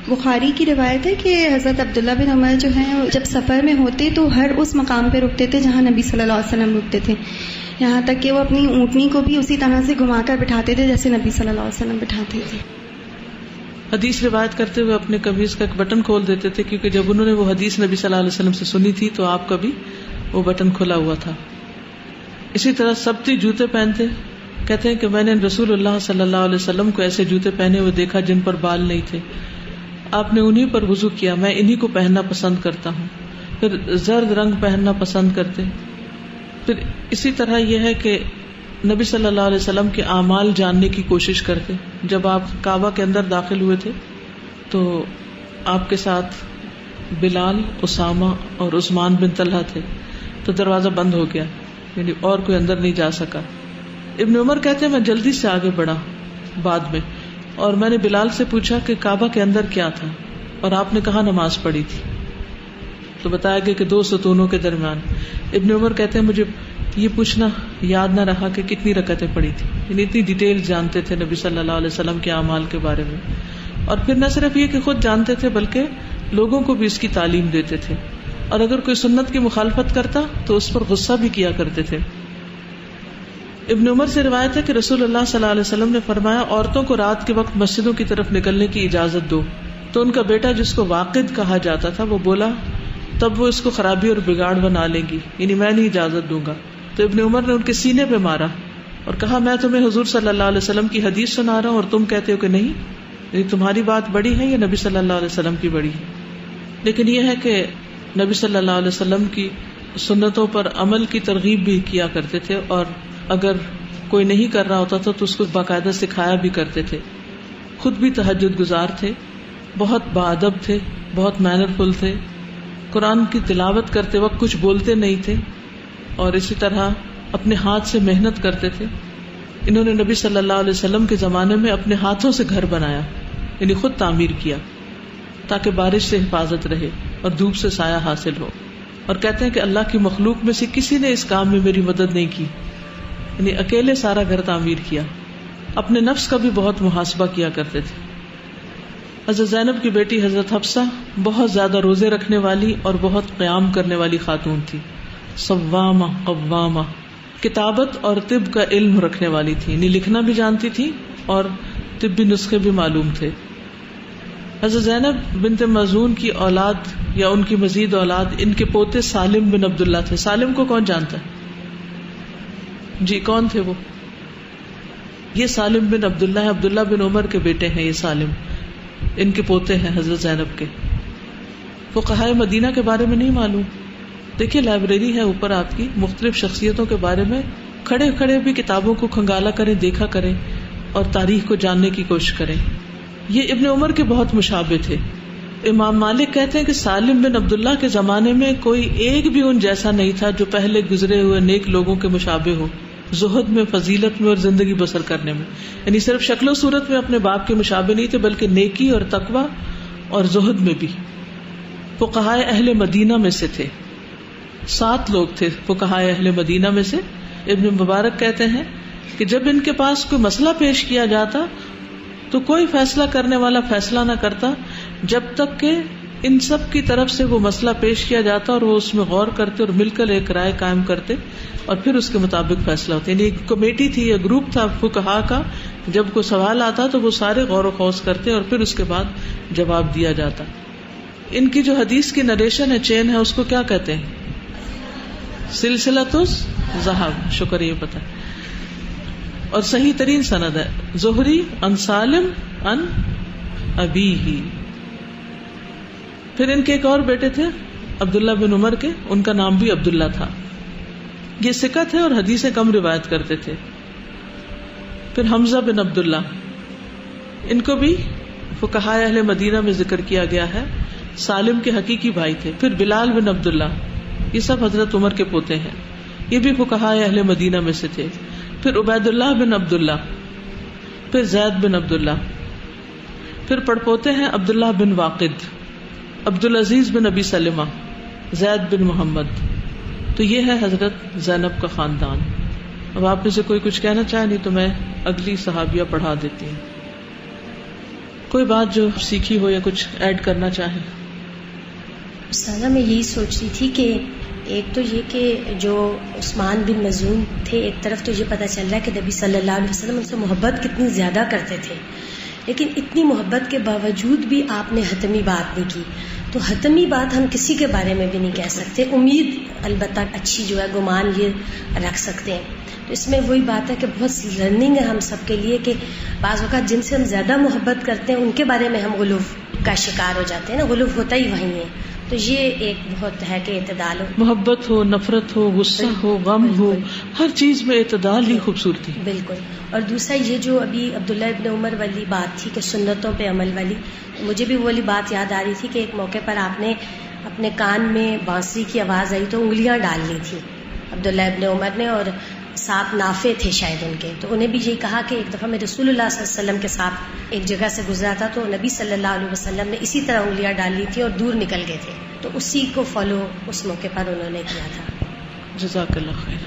Speaker 2: بخاری کی روایت ہے کہ حضرت عبداللہ بن عمر جو ہیں جب سفر میں ہوتے تو ہر اس مقام پہ رکتے تھے جہاں نبی صلی اللہ علیہ وسلم رکتے تھے، یہاں تک کہ وہ اپنی اونٹنی کو بھی اسی طرح سے گھما کر بٹھاتے تھے جیسے نبی صلی اللہ علیہ وسلم بٹھاتے تھے.
Speaker 1: حدیث روایت کرتے ہوئے اپنے قمیض کا ایک بٹن کھول دیتے تھے کیونکہ جب انہوں نے وہ حدیث نبی صلی اللہ علیہ وسلم سے سنی تھی تو آپ کا بھی وہ بٹن کھلا ہوا تھا. اسی طرح سبتی جوتے پہنتے. کہتے ہیں کہ میں نے رسول اللہ صلی اللہ علیہ وسلم کو ایسے جوتے پہنے ہوئے دیکھا جن پر بال نہیں تھے. آپ نے انہی پر وضو کیا، میں انہی کو پہننا پسند کرتا ہوں. پھر زرد رنگ پہننا پسند کرتے. پھر اسی طرح یہ ہے کہ نبی صلی اللہ علیہ وسلم کے اعمال جاننے کی کوشش کرتے. جب آپ کعبہ کے اندر داخل ہوئے تھے تو آپ کے ساتھ بلال، اسامہ اور عثمان بن طلحہ تھے، تو دروازہ بند ہو گیا، یعنی اور کوئی اندر نہیں جا سکا. ابن عمر کہتے ہیں میں جلدی سے آگے بڑھا بعد میں، اور میں نے بلال سے پوچھا کہ کعبہ کے اندر کیا تھا، اور آپ نے کہا نماز پڑھی تھی. تو بتایا گیا کہ 2 ستونوں کے درمیان. ابن عمر کہتے ہیں مجھے یہ پوچھنا یاد نہ رہا کہ کتنی رکعتیں پڑھی تھی، یعنی اتنی ڈیٹیل جانتے تھے نبی صلی اللہ علیہ وسلم کے اعمال کے بارے میں. اور پھر نہ صرف یہ کہ خود جانتے تھے بلکہ لوگوں کو بھی اس کی تعلیم دیتے تھے، اور اگر کوئی سنت کی مخالفت کرتا تو اس پر غصہ بھی کیا کرتے تھے. ابن عمر سے روایت ہے کہ رسول اللہ صلی اللہ علیہ وسلم نے فرمایا عورتوں کو رات کے وقت مسجدوں کی طرف نکلنے کی اجازت دو. تو ان کا بیٹا جس کو واقد کہا جاتا تھا وہ بولا تب وہ اس کو خرابی اور بگاڑ بنا لے گی، یعنی میں نہیں اجازت دوں گا. تو ابن عمر نے ان کے سینے پہ مارا اور کہا میں تمہیں حضور صلی اللہ علیہ وسلم کی حدیث سنا رہا ہوں اور تم کہتے ہو کہ نہیں، یعنی تمہاری بات بڑی ہے یا نبی صلی اللہ علیہ وسلم کی بڑی ہے. لیکن یہ ہے کہ نبی صلی اللہ علیہ وسلم کی سنتوں پر عمل کی ترغیب بھی کیا کرتے تھے، اور اگر کوئی نہیں کر رہا ہوتا تھا تو اس کو باقاعدہ سکھایا بھی کرتے تھے. خود بھی تہجد گزار تھے، بہت باادب تھے، بہت مینرفل تھے. قرآن کی تلاوت کرتے وقت کچھ بولتے نہیں تھے، اور اسی طرح اپنے ہاتھ سے محنت کرتے تھے. انہوں نے نبی صلی اللہ علیہ وسلم کے زمانے میں اپنے ہاتھوں سے گھر بنایا، یعنی خود تعمیر کیا تاکہ بارش سے حفاظت رہے اور دھوپ سے سایہ حاصل ہو. اور کہتے ہیں کہ اللہ کی مخلوق میں سے کسی نے اس کام میں میری مدد نہیں کی، یعنی اکیلے سارا گھر تعمیر کیا. اپنے نفس کا بھی بہت محاسبہ کیا کرتے تھے. حضرت زینب کی بیٹی حضرت حفصہ بہت زیادہ روزے رکھنے والی اور بہت قیام کرنے والی خاتون تھی. صوامہ قوامہ، کتابت اور طب کا علم رکھنے والی تھی، یعنی لکھنا بھی جانتی تھی اور طبی نسخے بھی معلوم تھے. حضرت زینب بنت مخزوم کی اولاد یا ان کی مزید اولاد ان کے پوتے سالم بن عبداللہ تھے. سالم کو کون جانتا ہے؟ جی کون تھے وہ؟ یہ سالم بن عبداللہ ہے، عبداللہ بن عمر کے بیٹے ہیں. یہ سالم ان کے پوتے ہیں حضرت زینب کے. فقہائے مدینہ کے بارے میں نہیں معلوم. دیکھیے لائبریری ہے اوپر آپ کی، مختلف شخصیتوں کے بارے میں کھڑے کھڑے بھی کتابوں کو کھنگالا کریں، دیکھا کریں اور تاریخ کو جاننے کی کوشش کریں. یہ ابن عمر کے بہت مشابہ تھے. امام مالک کہتے ہیں کہ سالم بن عبداللہ کے زمانے میں کوئی ایک بھی ان جیسا نہیں تھا جو پہلے گزرے ہوئے نیک لوگوں کے مشابہ ہو، زہد میں، فضیلت میں اور زندگی بسر کرنے میں. یعنی صرف شکل و صورت میں اپنے باپ کے مشابہ نہیں تھے بلکہ نیکی اور تقوی اور زہد میں بھی. فقہائے اہل مدینہ میں سے تھے. 7 لوگ تھے فقہائے اہل مدینہ میں سے. ابن مبارک کہتے ہیں کہ جب ان کے پاس کوئی مسئلہ پیش کیا جاتا تو کوئی فیصلہ کرنے والا فیصلہ نہ کرتا جب تک کہ ان سب کی طرف سے وہ مسئلہ پیش کیا جاتا اور وہ اس میں غور کرتے اور مل کر ایک رائے قائم کرتے اور پھر اس کے مطابق فیصلہ ہوتا. یعنی ایک کمیٹی تھی یا گروپ تھا فقہا کا، جب کوئی سوال آتا تو وہ سارے غور و خوض کرتے اور پھر اس کے بعد جواب دیا جاتا. ان کی جو حدیث کی نریشن ہے، چین ہے، اس کو کیا کہتے ہیں؟ سلسلۃ الذھب. شکر، یہ پتہ ہے. اور صحیح ترین سند ہے زہری عن سالم عن ابیہ. پھر ان کے ایک اور بیٹے تھے عبداللہ بن عمر کے، ان کا نام بھی عبداللہ تھا. یہ ثقہ تھے اور حدیثیں کم روایت کرتے تھے. پھر حمزہ بن عبداللہ، ان کو بھی فقہائے اہل مدینہ میں ذکر کیا گیا ہے. سالم کے حقیقی بھائی تھے. پھر بلال بن عبداللہ، یہ سب حضرت عمر کے پوتے ہیں، یہ بھی فقہائے اہل مدینہ میں سے تھے. پھر عبید اللہ بن عبداللہ، پھر زید بن عبداللہ، پھر پڑپوتے ہیں عبداللہ بن واقد، عبدالعزیز بن ابی سلمہ، زید بن محمد. تو یہ ہے حضرت زینب کا خاندان. اب آپ میں سے کوئی کچھ کہنا چاہے، نہیں تو میں اگلی صحابیہ پڑھا دیتی ہوں. کوئی بات جو سیکھی ہو یا کچھ ایڈ کرنا چاہیں.
Speaker 3: استاذہ میں یہی سوچ رہی تھی کہ ایک تو یہ کہ جو عثمان بن مظعون تھے، ایک طرف تو یہ پتہ چل رہا ہے کہ نبی صلی اللہ علیہ وسلم ان سے محبت کتنی زیادہ کرتے تھے، لیکن اتنی محبت کے باوجود بھی آپ نے حتمی بات نہیں کی. تو حتمی بات ہم کسی کے بارے میں بھی نہیں کہہ سکتے. امید البتہ اچھی جو ہے، گمان یہ رکھ سکتے ہیں. تو اس میں وہی بات ہے کہ بہت لرننگ ہے ہم سب کے لیے کہ بعض اوقات جن سے ہم زیادہ محبت کرتے ہیں ان کے بارے میں ہم غلو کا شکار ہو جاتے ہیں نا، غلو ہوتا ہی وہیں ہے. تو یہ ایک بہت ہے کہ اعتدال ہو،
Speaker 1: محبت ہو، نفرت ہو، غصہ ہو، غم ہو، ہر چیز میں اعتدال ہی خوبصورتی.
Speaker 3: بالکل. اور دوسرا یہ جو ابھی عبداللہ ابن عمر والی بات تھی کہ سنتوں پہ عمل والی، مجھے بھی وہ والی بات یاد آ رہی تھی کہ ایک موقع پر آپ نے اپنے کان میں بانسری کی آواز آئی تو انگلیاں ڈال لی تھی عبداللہ ابن عمر نے، اور ساتھ نافع تھے شاید ان کے، تو انہیں بھی یہی کہا کہ ایک دفعہ میں رسول اللہ صلی اللہ علیہ وسلم کے ساتھ ایک جگہ سے گزرا تھا تو نبی صلی اللہ علیہ وسلم نے اسی طرح انگلیاں ڈال لی تھی اور دور نکل گئے تھے، تو اسی کو فالو اس موقع پر انہوں نے کیا تھا.
Speaker 1: جزاک اللہ خیر.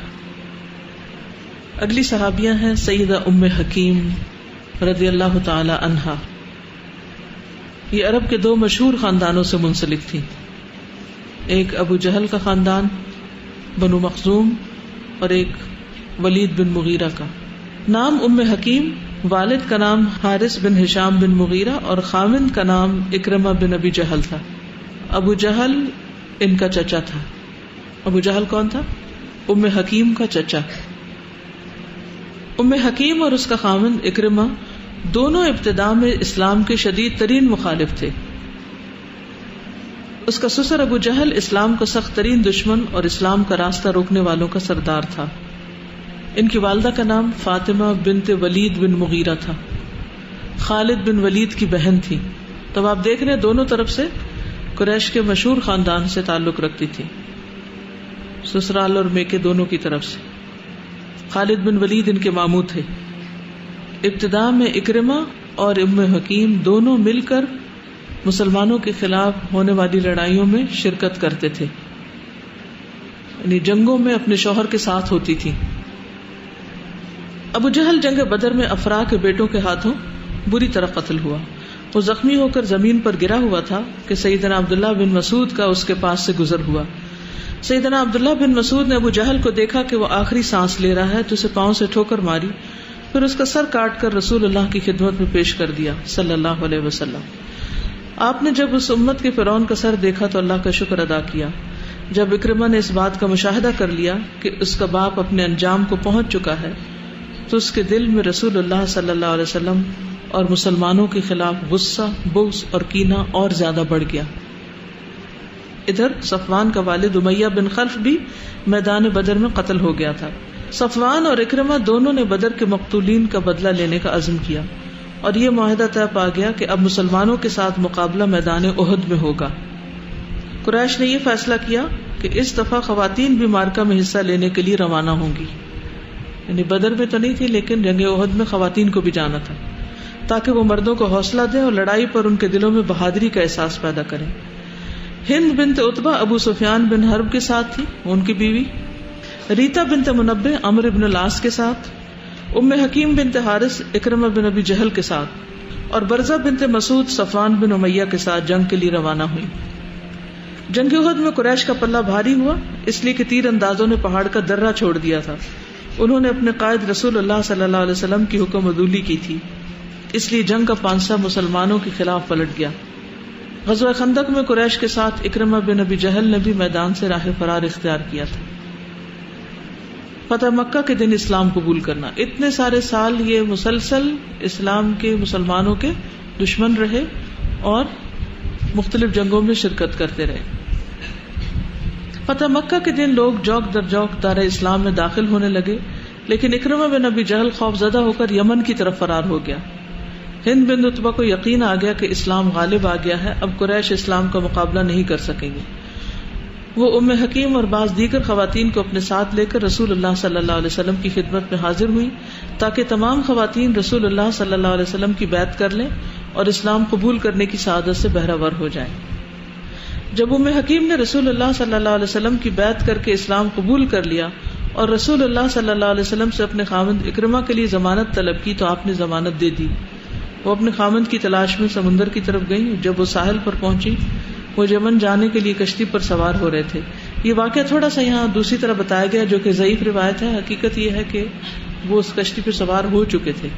Speaker 1: اگلی صحابیہ ہیں سیدہ ام حکیم رضی اللہ تعالی عنہا. یہ عرب کے دو مشہور خاندانوں سے منسلک تھی، ایک ابو جہل کا خاندان بنو مخزوم اور ایک ولید بن مغیرہ کا. نام ام حکیم، والد کا نام حارث بن ہشام بن مغیرہ اور خاوند کا نام اکرمہ بن ابی جہل تھا. ابو جہل ان کا چچا تھا. ابو جہل کون تھا؟ ام حکیم کا چچا. ام حکیم اور اس کا خاوند اکرمہ دونوں ابتداء میں اسلام کے شدید ترین مخالف تھے. اس کا سسر ابو جہل اسلام کا سخت ترین دشمن اور اسلام کا راستہ روکنے والوں کا سردار تھا. ان کی والدہ کا نام فاطمہ بنت ولید بن مغیرہ تھا، خالد بن ولید کی بہن تھی. تب آپ دیکھ رہے ہیں دونوں طرف سے قریش کے مشہور خاندان سے تعلق رکھتی تھی، سسرال اور میکے دونوں کی طرف سے. خالد بن ولید ان کے ماموں تھے. ابتداء میں اکرمہ اور ام حکیم دونوں مل کر مسلمانوں کے خلاف ہونے والی لڑائیوں میں شرکت کرتے تھے، یعنی جنگوں میں اپنے شوہر کے ساتھ ہوتی تھی. ابو جہل جنگ بدر میں افراح کے بیٹوں کے ہاتھوں بری طرح قتل ہوا. وہ زخمی ہو کر زمین پر گرا ہوا تھا کہ سیدنا عبداللہ بن مسعود کا اس کے پاس سے گزر ہوا. سیدنا عبداللہ بن مسعود نے ابو جہل کو دیکھا کہ وہ آخری سانس لے رہا ہے تو اسے پاؤں سے ٹھوکر ماری، پھر اس کا سر کاٹ کر رسول اللہ کی خدمت میں پیش کر دیا صلی اللہ علیہ وسلم. آپ نے جب اس امت کے فرعون کا سر دیکھا تو اللہ کا شکر ادا کیا. جب اکرمہ نے اس بات کا مشاہدہ کر لیا کہ اس کا باپ اپنے انجام کو پہنچ چکا ہے تو اس کے دل میں رسول اللہ صلی اللہ علیہ وسلم اور مسلمانوں کے خلاف غصہ، بغض اور کینہ اور زیادہ بڑھ گیا. ادھر صفوان کا والد امیہ بن خلف بھی میدان بدر میں قتل ہو گیا تھا. صفوان اور اکرمہ دونوں نے بدر کے مقتولین کا بدلہ لینے کا عزم کیا اور یہ معاہدہ طے پا گیا کہ اب مسلمانوں کے ساتھ مقابلہ میدان احد میں ہوگا. قریش نے یہ فیصلہ کیا کہ اس دفعہ خواتین بھی معرکہ میں حصہ لینے کے لیے روانہ ہوں گی، یعنی بدر میں تو نہیں تھی لیکن جنگ احد میں خواتین کو بھی جانا تھا تاکہ وہ مردوں کو حوصلہ دیں اور لڑائی پر ان کے دلوں میں بہادری کا احساس پیدا کریں. ہند بنت عتبہ ابو سفیان بن حرب کے ساتھ تھی، ان کی بیوی ریتا بنت منبع عمرو بن العاص کے ساتھ، ام حکیم بنت حارث اکرمہ بن ابی جہل کے ساتھ اور برزہ بنت مسعود صفوان بن امیہ کے ساتھ جنگ کے لیے روانہ ہوئی. جنگ احد میں قریش کا پلہ بھاری ہوا اس لیے کہ تیر اندازوں نے پہاڑ کا درہ چھوڑ دیا تھا. انہوں نے اپنے قائد رسول اللہ صلی اللہ علیہ وسلم کی حکم عدولی کی تھی، اس لیے جنگ کا پانسہ مسلمانوں کے خلاف پلٹ گیا. غزوہ خندق میں قریش کے ساتھ اکرمہ بن ابی جہل نے بھی میدان سے راہ فرار اختیار کیا تھا. فتح مکہ کے دن اسلام قبول کرنا. اتنے سارے سال یہ مسلسل اسلام کے مسلمانوں کے دشمن رہے اور مختلف جنگوں میں شرکت کرتے رہے. فتح مکہ کے دن لوگ جوک در جوک دار اسلام میں داخل ہونے لگے، لیکن اکرمہ بن ابی جہل خوف زدہ ہو کر یمن کی طرف فرار ہو گیا. ہند بن عتبہ کو یقین آ گیا کہ اسلام غالب آ گیا ہے، اب قریش اسلام کا مقابلہ نہیں کر سکیں گے. وہ ام حکیم اور بعض دیگر خواتین کو اپنے ساتھ لے کر رسول اللہ صلی اللہ علیہ وسلم کی خدمت میں حاضر ہوئی تاکہ تمام خواتین رسول اللہ صلی اللہ علیہ وسلم کی بیعت کر لیں اور اسلام قبول کرنے کی سعادت سے بہرہ ہو جائیں. جب ام حکیم نے رسول اللہ صلی اللہ علیہ وسلم کی بیعت کر کے اسلام قبول کر لیا اور رسول اللہ صلی اللہ علیہ وسلم سے اپنے خاوند اکرمہ کے لیے ضمانت طلب کی تو آپ نے ضمانت دے دی. وہ اپنے خاوند کی تلاش میں سمندر کی طرف گئی. جب وہ ساحل پر پہنچی وہ یمن جانے کے لیے کشتی پر سوار ہو رہے تھے. یہ واقعہ تھوڑا سا یہاں دوسری طرح بتایا گیا جو کہ ضعیف روایت ہے. حقیقت یہ ہے کہ وہ اس کشتی پہ سوار ہو چکے تھے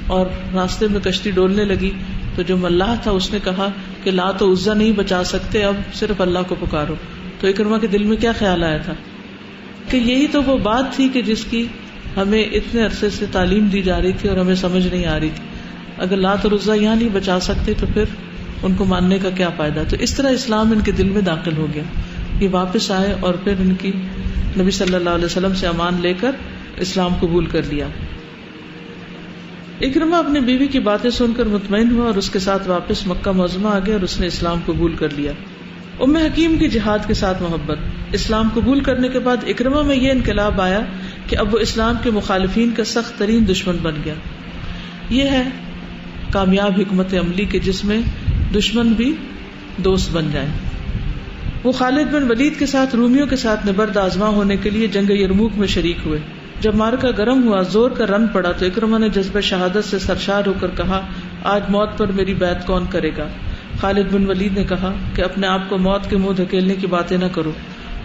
Speaker 1: اور راستے میں کشتی ڈولنے لگی تو جو ملاح تھا اس نے کہا کہ لات و عزا نہیں بچا سکتے، اب صرف اللہ کو پکارو. تو اکرمہ کے دل میں کیا خیال آیا تھا کہ یہی تو وہ بات تھی کہ جس کی ہمیں اتنے عرصے سے تعلیم دی جا رہی تھی اور ہمیں سمجھ نہیں آ رہی تھی. اگر لات اور عزا یہاں نہیں بچا سکتے تو پھر ان کو ماننے کا کیا فائدہ. تو اس طرح اسلام ان کے دل میں داخل ہو گیا. یہ واپس آئے اور پھر ان کی نبی صلی اللہ علیہ وسلم سے امان لے کر اسلام قبول کر لیا. اکرمہ اپنی بیوی کی باتیں سن کر مطمئن ہوا اور اس کے ساتھ واپس مکہ معظمہ آ گیا اور اس نے اسلام قبول کر لیا. ام حکیم کی جہاد کے ساتھ محبت. اسلام قبول کرنے کے بعد اکرمہ میں یہ انقلاب آیا کہ اب وہ اسلام کے مخالفین کا سخت ترین دشمن بن گیا. یہ ہے کامیاب حکمت عملی کے جس میں دشمن بھی دوست بن جائیں. وہ خالد بن ولید کے ساتھ رومیوں کے ساتھ نبرد آزما ہونے کے لیے جنگ یرموک میں شریک ہوئے. جب مارکا گرم ہوا، زور کا رن پڑا تو اکرمہ نے جذبہ شہادت سے سرشار ہو کر کہا، آج موت پر میری بیعت کون کرے گا؟ خالد بن ولید نے کہا کہ اپنے آپ کو موت کے منہ دھکیلنے کی باتیں نہ کرو.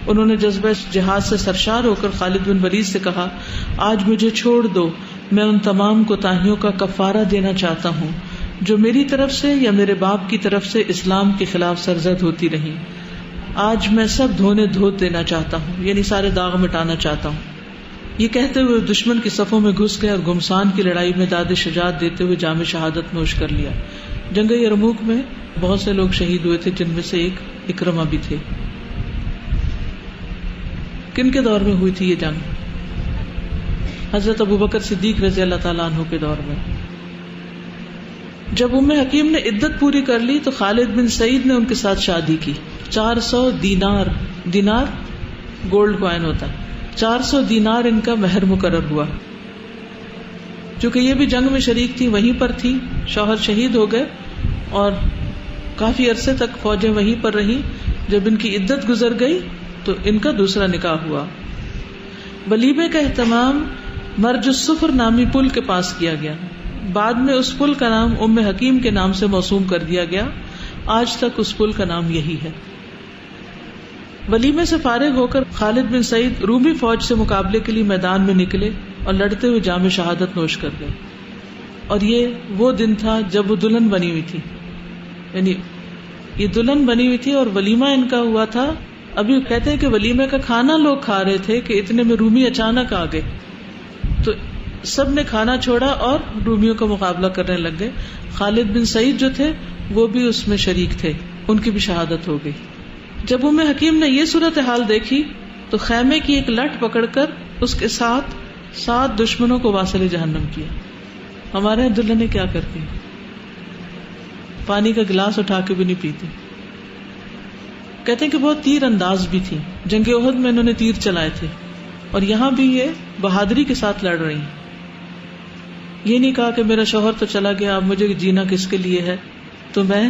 Speaker 1: انہوں نے جذبہ جہاد سے سرشار ہو کر خالد بن ولید سے کہا، آج مجھے چھوڑ دو، میں ان تمام کوتاہیوں کا کفارہ دینا چاہتا ہوں جو میری طرف سے یا میرے باپ کی طرف سے اسلام کے خلاف سرزد ہوتی رہی. آج میں سب دھونے دھو دینا چاہتا ہوں، یعنی سارے داغ مٹانا چاہتا ہوں. یہ کہتے ہوئے دشمن کی صفوں میں گھس گئے اور گھمسان کی لڑائی میں داد شجاعت دیتے ہوئے جام شہادت نوش کر لیا. جنگ یرموک میں بہت سے لوگ شہید ہوئے تھے، جن میں سے ایک اکرمہ بھی تھے. کن کے دور میں ہوئی تھی یہ جنگ؟ حضرت ابوبکر صدیق رضی اللہ تعالیٰ عنہ کے دور میں. جب ام حکیم نے عدت پوری کر لی تو خالد بن سعید نے ان کے ساتھ شادی کی. 400 دینار گولڈ کوائن ہوتا ہے، 400 دینار ان کا مہر مقرر ہوا. چونکہ یہ بھی جنگ میں شریک تھی، وہیں پر تھی، شوہر شہید ہو گئے اور کافی عرصے تک فوجیں وہیں پر رہیں. جب ان کی عدت گزر گئی تو ان کا دوسرا نکاح ہوا. ولیمے کا اہتمام مرج الصفر نامی پل کے پاس کیا گیا. بعد میں اس پل کا نام ام حکیم کے نام سے موسوم کر دیا گیا. آج تک اس پل کا نام یہی ہے. ولیمے سے فارغ ہو کر خالد بن سعید رومی فوج سے مقابلے کے لیے میدان میں نکلے اور لڑتے ہوئے جام شہادت نوش کر گئے. اور یہ وہ دن تھا جب وہ دلہن بنی ہوئی تھی، یعنی یہ دلہن بنی ہوئی تھی اور ولیمہ ان کا ہوا تھا. ابھی کہتے ہیں کہ ولیمے کا کھانا لوگ کھا رہے تھے کہ اتنے میں رومی اچانک آ گئے تو سب نے کھانا چھوڑا اور رومیوں کا مقابلہ کرنے لگ گئے. خالد بن سعید جو تھے وہ بھی اس میں شریک تھے، ان کی بھی شہادت ہو گئی. جب ام حکیم نے یہ صورتحال دیکھی تو خیمے کی ایک لٹ پکڑ کر اس کے ساتھ 7 دشمنوں کو واصل جہنم کیا. ہمارے یہاں دلہنیں کیا کرتی، پانی کا گلاس اٹھا کے بھی نہیں پیتی. کہتے ہیں کہ بہت تیر انداز بھی تھی. جنگ احد میں انہوں نے تیر چلائے تھے اور یہاں بھی یہ بہادری کے ساتھ لڑ رہی ہیں. یہ نہیں کہا کہ میرا شوہر تو چلا گیا، اب مجھے جینا کس کے لیے ہے تو میں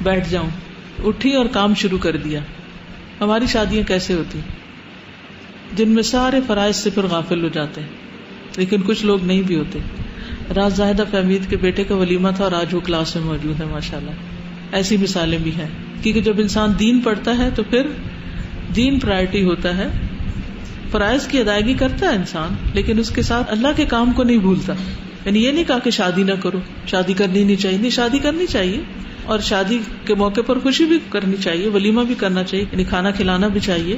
Speaker 1: بیٹھ جاؤں. اٹھی اور کام شروع کر دیا. ہماری شادیاں کیسے ہوتی جن میں سارے فرائض سے پھر غافل ہو جاتے ہیں، لیکن کچھ لوگ نہیں بھی ہوتے. راز زاہدہ فہمید کے بیٹے کا ولیمہ تھا اور آج وہ کلاس میں موجود ہے ماشاءاللہ. ایسی مثالیں بھی ہیں کیونکہ جب انسان دین پڑھتا ہے تو پھر دین پرائرٹی ہوتا ہے. فرائض کی ادائیگی کرتا ہے انسان، لیکن اس کے ساتھ اللہ کے کام کو نہیں بھولتا. یعنی یہ نہیں کہا کہ شادی نہ کرو، شادی کرنی نہیں چاہیے. نہیں، شادی کرنی چاہیے اور شادی کے موقع پر خوشی بھی کرنی چاہیے، ولیمہ بھی کرنا چاہیے، یعنی کھانا کھلانا بھی چاہیے،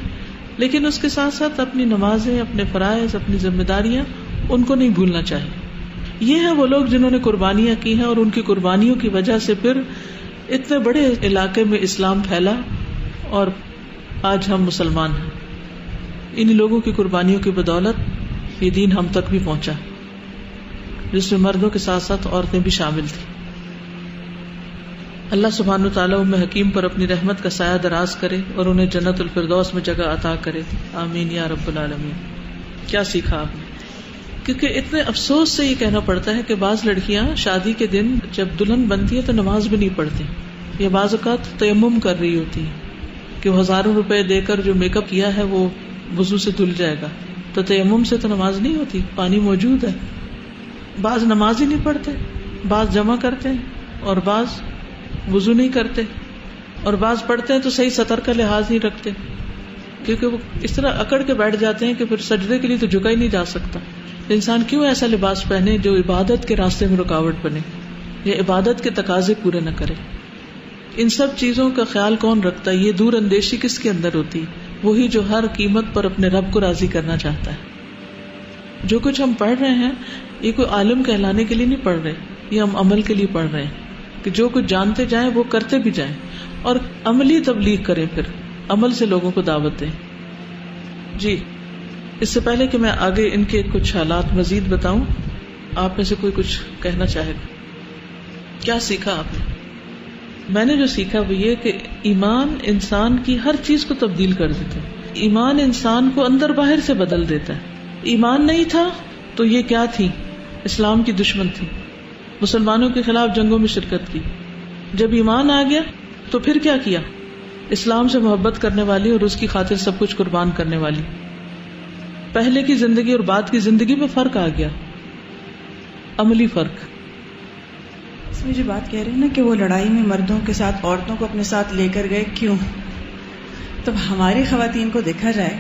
Speaker 1: لیکن اس کے ساتھ ساتھ اپنی نمازیں، اپنے فرائض، اپنی ذمہ داریاں ان کو نہیں بھولنا چاہیے. یہ ہیں وہ لوگ جنہوں نے قربانیاں کی ہیں اور ان کی قربانیوں کی وجہ سے پھر اتنے بڑے علاقے میں اسلام پھیلا اور آج ہم مسلمان ہیں. ان لوگوں کی قربانیوں کی بدولت یہ دین ہم تک بھی پہنچا، جس میں مردوں کے ساتھ ساتھ عورتیں بھی شامل تھیں. اللہ سبحانہ وتعالیٰ ام حکیم پر اپنی رحمت کا سایہ دراز کرے اور انہیں جنت الفردوس میں جگہ عطا کرے. آمین یا رب العالمین. کیا سیکھا آپ نے؟ کیونکہ اتنے افسوس سے یہ کہنا پڑتا ہے کہ بعض لڑکیاں شادی کے دن جب دلہن بنتی ہے تو نماز بھی نہیں پڑھتی، یا بعض اوقات تیمم کر رہی ہوتی ہے کہ وہ 1000 روپے دے کر جو میک اپ کیا ہے وہ وضو سے دھل جائے گا، تو تیمم سے تو نماز نہیں ہوتی، پانی موجود ہے. بعض نماز ہی نہیں پڑھتے، بعض جمع کرتے ہیں اور بعض وضو نہیں کرتے، اور بعض پڑھتے ہیں تو صحیح سطر کا لحاظ نہیں رکھتے، کیونکہ وہ اس طرح اکڑ کے بیٹھ جاتے ہیں کہ پھر سجدے کے لیے تو جھکا ہی نہیں جا سکتا. انسان کیوں ایسا لباس پہنے جو عبادت کے راستے میں رکاوٹ بنے یا عبادت کے تقاضے پورے نہ کرے؟ ان سب چیزوں کا خیال کون رکھتا ہے؟ یہ دور اندیشی کس کے اندر ہوتی؟ وہی جو ہر قیمت پر اپنے رب کو راضی کرنا چاہتا ہے. جو کچھ ہم پڑھ رہے ہیں یہ کوئی عالم کہلانے کے لیے نہیں پڑھ رہے، یہ ہم عمل کے لیے پڑھ رہے ہیں. کہ جو کچھ جانتے جائیں وہ کرتے بھی جائیں، اور عملی تبلیغ کریں، پھر عمل سے لوگوں کو دعوت دیں. جی اس سے پہلے کہ میں آگے ان کے کچھ حالات مزید بتاؤں، آپ میں سے کوئی کچھ کہنا چاہے گا؟ کیا سیکھا آپ نے؟ میں نے جو سیکھا وہ یہ کہ ایمان انسان کی ہر چیز کو تبدیل کر دیتا ہے. ایمان انسان کو اندر باہر سے بدل دیتا ہے. ایمان نہیں تھا تو یہ کیا تھی؟ اسلام کی دشمن تھی، مسلمانوں کے خلاف جنگوں میں شرکت کی. جب ایمان آ گیا تو پھر کیا کیا؟ اسلام سے محبت کرنے والی اور اس کی خاطر سب کچھ قربان کرنے والی. پہلے کی زندگی اور بعد کی زندگی میں فرق آ گیا، عملی فرق.
Speaker 4: اس میں جو بات کہہ رہے ہیں نا کہ وہ لڑائی میں مردوں کے ساتھ عورتوں کو اپنے ساتھ لے کر گئے، کیوں؟ تو ہماری خواتین کو دیکھا جائے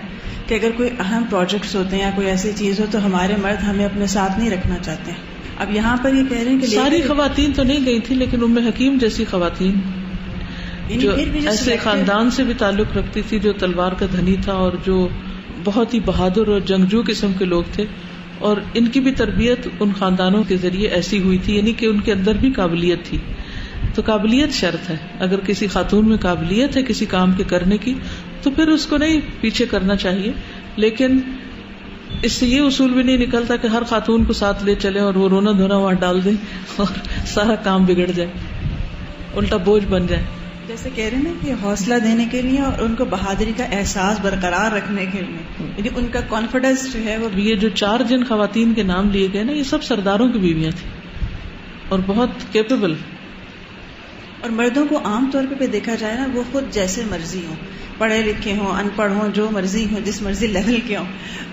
Speaker 4: کہ اگر کوئی اہم پروجیکٹس ہوتے ہیں یا کوئی ایسی چیز ہو تو ہمارے مرد ہمیں اپنے ساتھ نہیں رکھنا چاہتے ہیں. اب یہاں پر یہ کہہ رہے ہیں کہ
Speaker 1: ساری خواتین تو نہیں گئی تھی، لیکن ام حکیم جیسی خواتین جو ایسے خاندان سے بھی تعلق رکھتی تھی جو تلوار کا دھنی تھا اور جو بہت ہی بہادر اور جنگجو قسم کے لوگ تھے، اور ان کی بھی تربیت ان خاندانوں کے ذریعے ایسی ہوئی تھی، یعنی کہ ان کے اندر بھی قابلیت تھی. تو قابلیت شرط ہے. اگر کسی خاتون میں قابلیت ہے کسی کام کے کرنے کی تو پھر اس کو نہیں پیچھے کرنا چاہیے. لیکن اس سے یہ اصول بھی نہیں نکلتا کہ ہر خاتون کو ساتھ لے چلیں اور وہ رونا دھونا وہاں ڈال دیں اور سارا کام بگڑ جائے، الٹا بوجھ بن جائے.
Speaker 4: جیسے کہہ رہے ہیں نا کہ حوصلہ دینے کے لیے اور ان کو بہادری کا احساس برقرار رکھنے کے لیے، یعنی ان کا کانفیڈنس جو ہے وہ.
Speaker 1: یہ جو 4 جن خواتین کے نام لیے گئے نا، یہ سب سرداروں کی بیویاں تھیں اور بہت کیپیبل.
Speaker 4: اور مردوں کو عام طور پہ دیکھا جائے نا، وہ خود جیسے مرضی ہوں، پڑھے لکھے ہوں، ان پڑھ ہوں، جو مرضی ہوں، جس مرضی لیول کے ہوں،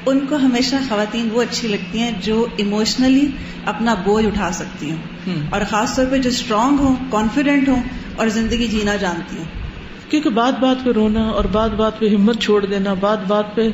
Speaker 4: ان کو ہمیشہ خواتین وہ اچھی لگتی ہیں جو ایموشنلی اپنا بوجھ اٹھا سکتی ہوں، اور خاص طور پہ جو اسٹرانگ ہوں، کانفیڈنٹ ہوں اور زندگی جینا جانتی ہوں.
Speaker 1: کیونکہ بات بات پہ رونا اور بات بات پہ ہمت چھوڑ دینا، بات بات پہ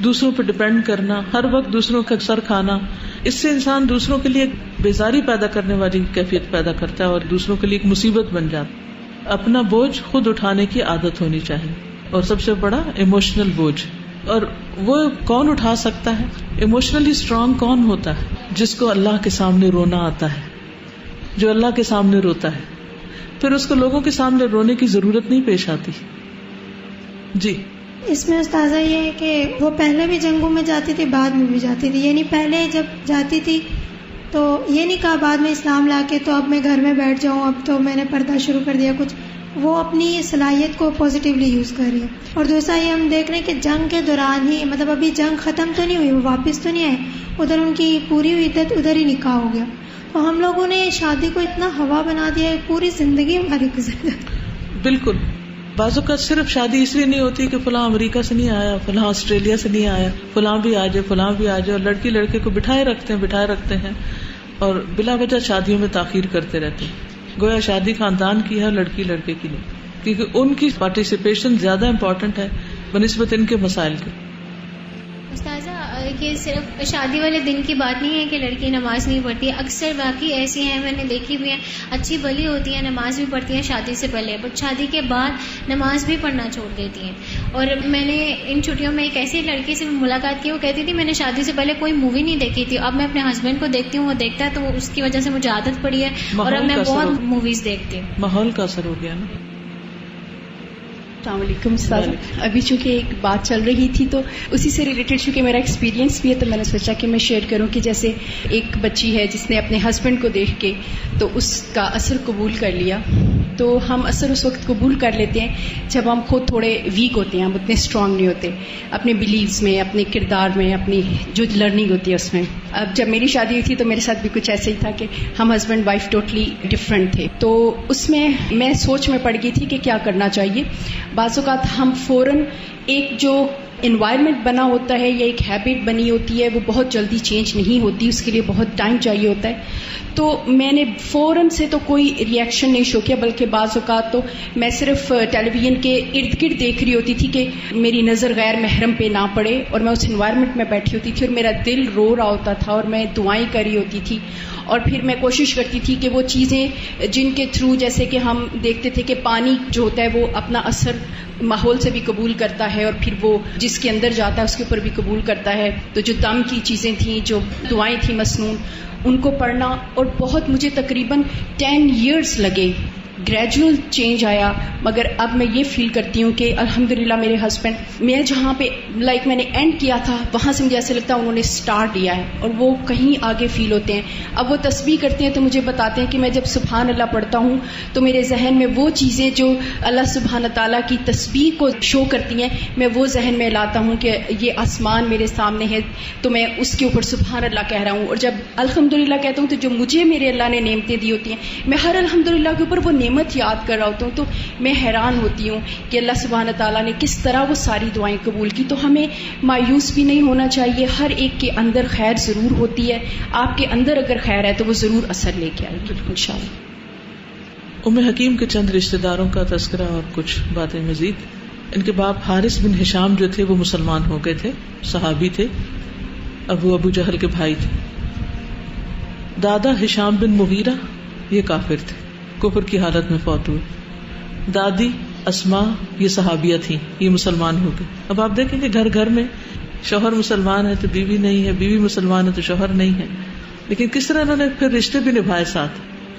Speaker 1: دوسروں پہ ڈپینڈ کرنا، ہر وقت دوسروں کا سر کھانا، اس سے انسان دوسروں کے لیے بیزاری پیدا کرنے والی کیفیت پیدا کرتا ہے اور دوسروں کے لیے ایک مصیبت بن جاتا. اپنا بوجھ خود اٹھانے کی عادت ہونی چاہیے، اور سب سے بڑا ایموشنل بوجھ. اور وہ کون اٹھا سکتا ہے؟ ایموشنلی اسٹرانگ کون ہوتا ہے؟ جس کو اللہ کے سامنے رونا آتا ہے، جو اللہ کے سامنے روتا ہے، پھر اس کو لوگوں کے سامنے رونے کی ضرورت نہیں پیش آتی. جی
Speaker 2: اس میں استاذہ یہ ہے کہ وہ پہلے بھی جنگوں میں جاتی تھی، بعد میں بھی جاتی تھی. یعنی پہلے جب جاتی تھی تو یہ نہیں کہا بعد میں اسلام لا کے تو اب میں گھر میں بیٹھ جاؤں، اب تو میں نے پردہ شروع کر دیا کچھ. وہ اپنی صلاحیت کو پازیٹیولی یوز کر رہی ہے. اور دوسرا یہ ہم دیکھ رہے ہیں کہ جنگ کے دوران ہی، مطلب ابھی جنگ ختم تو نہیں ہوئی، وہ واپس تو نہیں آئے، ادھر ان کی پوری ہوئی عدت، ادھر ہی نکاح ہو گیا. تو ہم لوگوں نے شادی کو اتنا ہوا بنا دیا ہے، پوری زندگی ہماری گزر جاتی.
Speaker 1: بالکل. بعضوں کا صرف شادی اس لیے نہیں ہوتی کہ فلاں امریکہ سے نہیں آیا، فلاں آسٹریلیا سے نہیں آیا، فلاں بھی آ جائے، فلاں بھی آ جائے، اور لڑکی لڑکے کو بٹھائے رکھتے ہیں اور بلا وجہ شادیوں میں تاخیر کرتے رہتے ہیں. گویا شادی خاندان کی ہے، لڑکی لڑکے کی نہیں، کیونکہ ان کی پارٹیسپیشن زیادہ امپورٹنٹ ہے بنسبت ان کے مسائل کے.
Speaker 5: استاذہ یہ صرف شادی والے دن کی بات نہیں ہے کہ لڑکی نماز نہیں پڑھتی ہے، اکثر باقی ایسی ہیں، میں نے دیکھی بھی ہیں، اچھی بھلی ہوتی ہیں، نماز بھی پڑھتی ہیں شادی سے پہلے، بٹ شادی کے بعد نماز بھی پڑھنا چھوڑ دیتی ہیں. اور میں نے ان چھٹیوں میں ایک ایسی لڑکی سے ملاقات کی، وہ کہتی تھی میں نے شادی سے پہلے کوئی مووی نہیں دیکھی تھی، اب میں اپنے ہسبینڈ کو دیکھتی ہوں، وہ دیکھتا ہے تو اس کی وجہ سے مجھے عادت پڑی ہے اور اب میں بہت موویز دیکھتی ہوں.
Speaker 1: ماحول کا اثر ہو گیا نا.
Speaker 6: السلام علیکم استاذ. ابھی چونکہ ایک بات چل رہی تھی تو اسی سے ریلیٹڈ چونکہ میرا ایکسپیرینس بھی ہے تو میں نے سوچا کہ میں شیئر کروں کہ جیسے ایک بچی ہے جس نے اپنے ہسبینڈ کو دیکھ کے تو اس کا اثر قبول کر لیا. تو ہم اثر اس وقت قبول کر لیتے ہیں جب ہم خود تھوڑے ویک ہوتے ہیں، ہم اتنے اسٹرانگ نہیں ہوتے اپنے بلیوز میں، اپنے کردار میں، اپنی جو لرننگ ہوتی ہے اس میں. اب جب میری شادی ہوئی تھی تو میرے ساتھ بھی کچھ ایسا ہی تھا کہ ہم ہسبینڈ وائف ٹوٹلی ڈفرینٹ تھے. تو اس میں سوچ میں پڑ گئی تھی کہ کیا کرنا چاہیے. بعض اوقات ہم فوراً ایک جو انوائرمنٹ بنا ہوتا ہے یا ایک ہیبٹ بنی ہوتی ہے وہ بہت جلدی چینج نہیں ہوتی، اس کے لیے بہت ٹائم چاہیے ہوتا ہے. تو میں نے فوراً سے تو کوئی ریئیکشن نہیں شو کیا، بلکہ بعض اوقات تو میں صرف ٹیلی ویژن کے ارد گرد دیکھ رہی ہوتی تھی کہ میری نظر غیر محرم پہ نہ پڑے، اور میں اس انوائرمنٹ میں بیٹھی ہوتی تھی اور میرا دل رو رہا ہوتا تھا اور میں دعائیں کر رہی ہوتی تھی. اور پھر میں کوشش کرتی تھی کہ وہ چیزیں جن کے تھرو، جیسے کہ ہم دیکھتے تھے کہ پانی جو ہوتا ہے وہ اپنا اثر ماحول سے بھی قبول کرتا ہے، اور پھر وہ جس جس کے اندر جاتا ہے اس کے اوپر بھی قبول کرتا ہے. تو جو دم کی چیزیں تھیں، جو دعائیں تھیں مسنون، ان کو پڑھنا، اور بہت مجھے تقریباً 10 years لگے، گریجول چینج آیا. مگر اب میں یہ فیل کرتی ہوں کہ الحمدللہ میرے ہسبینڈ، میں جہاں پہ میں نے اینڈ کیا تھا وہاں سے مجھے ایسے لگتا ہے انہوں نے سٹارٹ دیا ہے، اور وہ کہیں آگے فیل ہوتے ہیں. اب وہ تسبیح کرتے ہیں تو مجھے بتاتے ہیں کہ میں جب سبحان اللہ پڑھتا ہوں تو میرے ذہن میں وہ چیزیں جو اللہ سبحانہ تعالیٰ کی تسبیح کو شو کرتی ہیں، میں وہ ذہن میں لاتا ہوں کہ یہ آسمان میرے سامنے ہے تو میں اس کے اوپر سبحان اللہ کہہ رہا ہوں. اور جب الحمدللہ کہتا ہوں تو جو مجھے میرے اللہ نے نعمتیں دی ہوتی ہیں، میں ہر الحمدللہ کے اوپر وہ نعمت یاد کر رہا ہوتا ہوں. تو میں حیران ہوتی ہوں کہ اللہ سبحانہ تعالیٰ نے کس طرح وہ ساری دعائیں قبول کی. تو ہمیں مایوس بھی نہیں ہونا چاہیے، ہر ایک کے اندر خیر ضرور ہوتی ہے. آپ کے اندر اگر خیر ہے تو وہ ضرور اثر لے کے آئے گی انشاءاللہ.
Speaker 1: ام حکیم کے چند رشتہ داروں کا تذکرہ اور کچھ باتیں مزید. ان کے باپ حارث بن ہشام جو تھے وہ مسلمان ہو گئے تھے، صحابی تھے، ابو جہل کے بھائی تھے. دادا ہشام بن مغیرہ یہ کافر تھے، کفر کی حالت میں فوت ہوئے. دادی اسماء یہ صحابیہ تھیں، یہ مسلمان ہو گئے. اب آپ دیکھیں کہ گھر گھر میں شوہر مسلمان ہے تو بیوی نہیں ہے، بیوی مسلمان ہے تو شوہر نہیں ہے، لیکن کس طرح انہوں نے پھر رشتے بھی نبھائے ساتھ.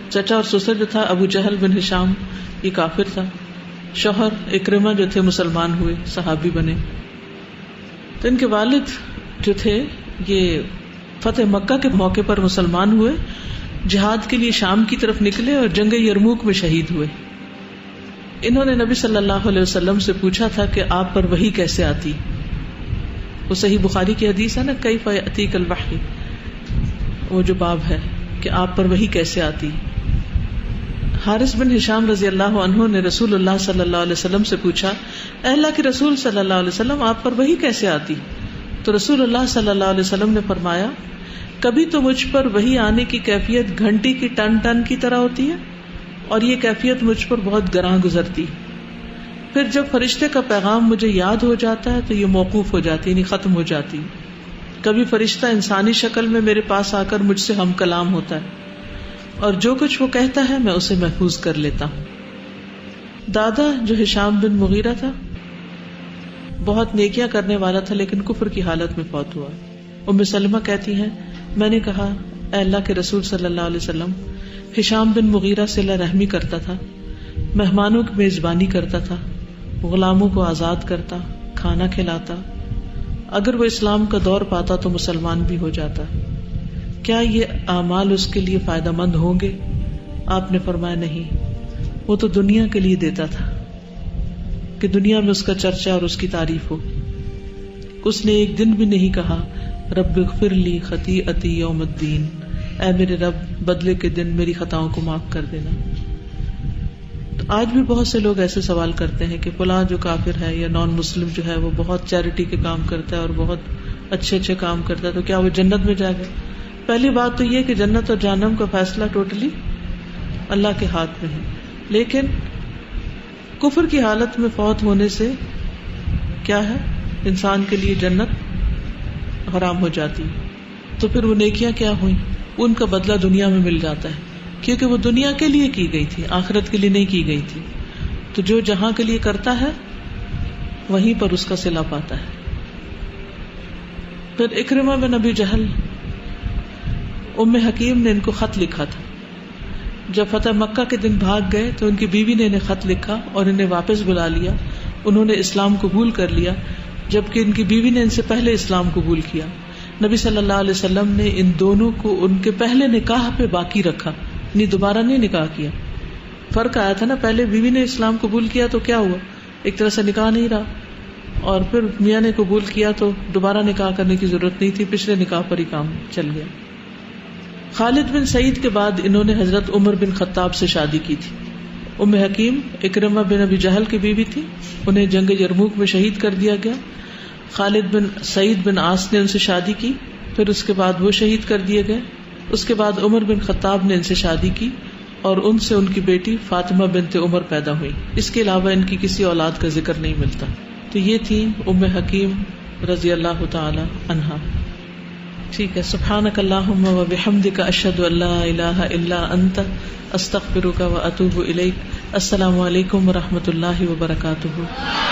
Speaker 1: چچا اور سسر جو تھا ابو جہل بن ہشام یہ کافر تھا. شوہر اکرمہ جو تھے مسلمان ہوئے، صحابی بنے. تو ان کے والد جو تھے یہ فتح مکہ کے موقع پر مسلمان ہوئے، جہاد کے لیے شام کی طرف نکلے اور جنگ یرموک میں شہید ہوئے. انہوں نے نبی صلی اللہ علیہ وسلم سے پوچھا تھا کہ آپ پر وحی کیسے آتی. وہ صحیح بخاری کی حدیث ہے نا، کیف یأتیک الوحی، وہ جو باب ہے کہ آپ پر وحی کیسے آتی. حارث بن ہشام رضی اللہ عنہ نے رسول اللہ صلی اللہ علیہ وسلم سے پوچھا، اے اللہ کے رسول صلی اللہ علیہ وسلم آپ پر وحی کیسے آتی. تو رسول اللہ صلی اللہ علیہ وسلم نے فرمایا، کبھی تو مجھ پر وحی آنے کی کیفیت گھنٹی کی ٹن ٹن کی طرح ہوتی ہے، اور یہ کیفیت مجھ پر بہت گراں گزرتی. پھر جب فرشتے کا پیغام مجھے یاد ہو جاتا ہے تو یہ موقوف ہو جاتی، یعنی ختم ہو جاتی. کبھی فرشتہ انسانی شکل میں میرے پاس آ کر مجھ سے ہم کلام ہوتا ہے، اور جو کچھ وہ کہتا ہے میں اسے محفوظ کر لیتا ہوں. دادا جو ہشام بن مغیرہ تھا بہت نیکیاں کرنے والا تھا، لیکن کفر کی حالت میں فوت ہوا. ام سلمہ کہتی ہیں، میں نے کہا اے اللہ کے رسول صلی اللہ علیہ وسلم، ہشام بن مغیرہ صلہ رحمی کرتا تھا، مہمانوں کی میزبانی کرتا تھا، غلاموں کو آزاد کرتا، کھانا کھلاتا، اگر وہ اسلام کا دور پاتا تو مسلمان بھی ہو جاتا. کیا یہ اعمال اس کے لیے فائدہ مند ہوں گے؟ آپ نے فرمایا نہیں، وہ تو دنیا کے لیے دیتا تھا کہ دنیا میں اس کا چرچا اور اس کی تعریف ہو. اس نے ایک دن بھی نہیں کہا رب اغفر لی خطیئتی یوم الدین، اے میرے رب بدلے کے دن میری خطاؤں کو معاف کر دینا. تو آج بھی بہت سے لوگ ایسے سوال کرتے ہیں کہ فلاں جو کافر ہے یا نان مسلم جو ہے وہ بہت چیریٹی کے کام کرتا ہے اور بہت اچھے اچھے کام کرتا ہے، تو کیا وہ جنت میں جائے گا؟ پہلی بات تو یہ کہ جنت اور جہنم کا فیصلہ ٹوٹلی اللہ کے ہاتھ میں ہے، لیکن کفر کی حالت میں فوت ہونے سے کیا ہے، انسان کے لیے جنت حرام ہو جاتی. تو پھر وہ نیکیاں کیا ہوئیں؟ ان کا بدلہ دنیا میں مل جاتا ہے، کیونکہ وہ دنیا کے لیے کی گئی تھی، آخرت کے لیے نہیں کی گئی تھی. تو جو جہاں کے لیے کرتا ہے وہیں پر اس کا صلہ پاتا ہے. پھر اکرمہ بن ابی جہل، ام حکیم نے ان کو خط لکھا تھا. جب فتح مکہ کے دن بھاگ گئے تو ان کی بیوی نے انہیں خط لکھا اور انہیں واپس بلا لیا. انہوں نے اسلام قبول کر لیا، جبکہ ان کی بیوی نے ان سے پہلے اسلام قبول کیا. نبی صلی اللہ علیہ وسلم نے ان دونوں کو ان کے پہلے نکاح پہ باقی رکھا، نہیں دوبارہ نہیں نکاح کیا. فرق آیا تھا نا، پہلے بیوی نے اسلام قبول کیا تو کیا ہوا، ایک طرح سے نکاح نہیں رہا، اور پھر میاں نے قبول کیا تو دوبارہ نکاح کرنے کی ضرورت نہیں تھی، پچھلے نکاح پر ہی کام چل گیا. خالد بن سعید کے بعد انہوں نے حضرت عمر بن خطاب سے شادی کی تھی. ام حکیم اکرمہ بن ابی جہل کی بیوی تھی، انہیں جنگ یرموک میں شہید کر دیا گیا. خالد بن سعید بن عاص نے ان سے شادی کی، پھر اس کے بعد وہ شہید کر دیے گئے. اس کے بعد عمر بن خطاب نے ان سے شادی کی اور ان سے ان کی بیٹی فاطمہ بنت عمر پیدا ہوئی. اس کے علاوہ ان کی کسی اولاد کا ذکر نہیں ملتا. تو یہ تھی ام حکیم رضی اللہ تعالی عنہا. ٹھیک ہے، سبحانک اللہم و بحمدک، اشہد ان لا الہ الا انت، استغفرک و اتوب الیک. السلام علیکم و رحمۃ اللہ وبرکاتہ.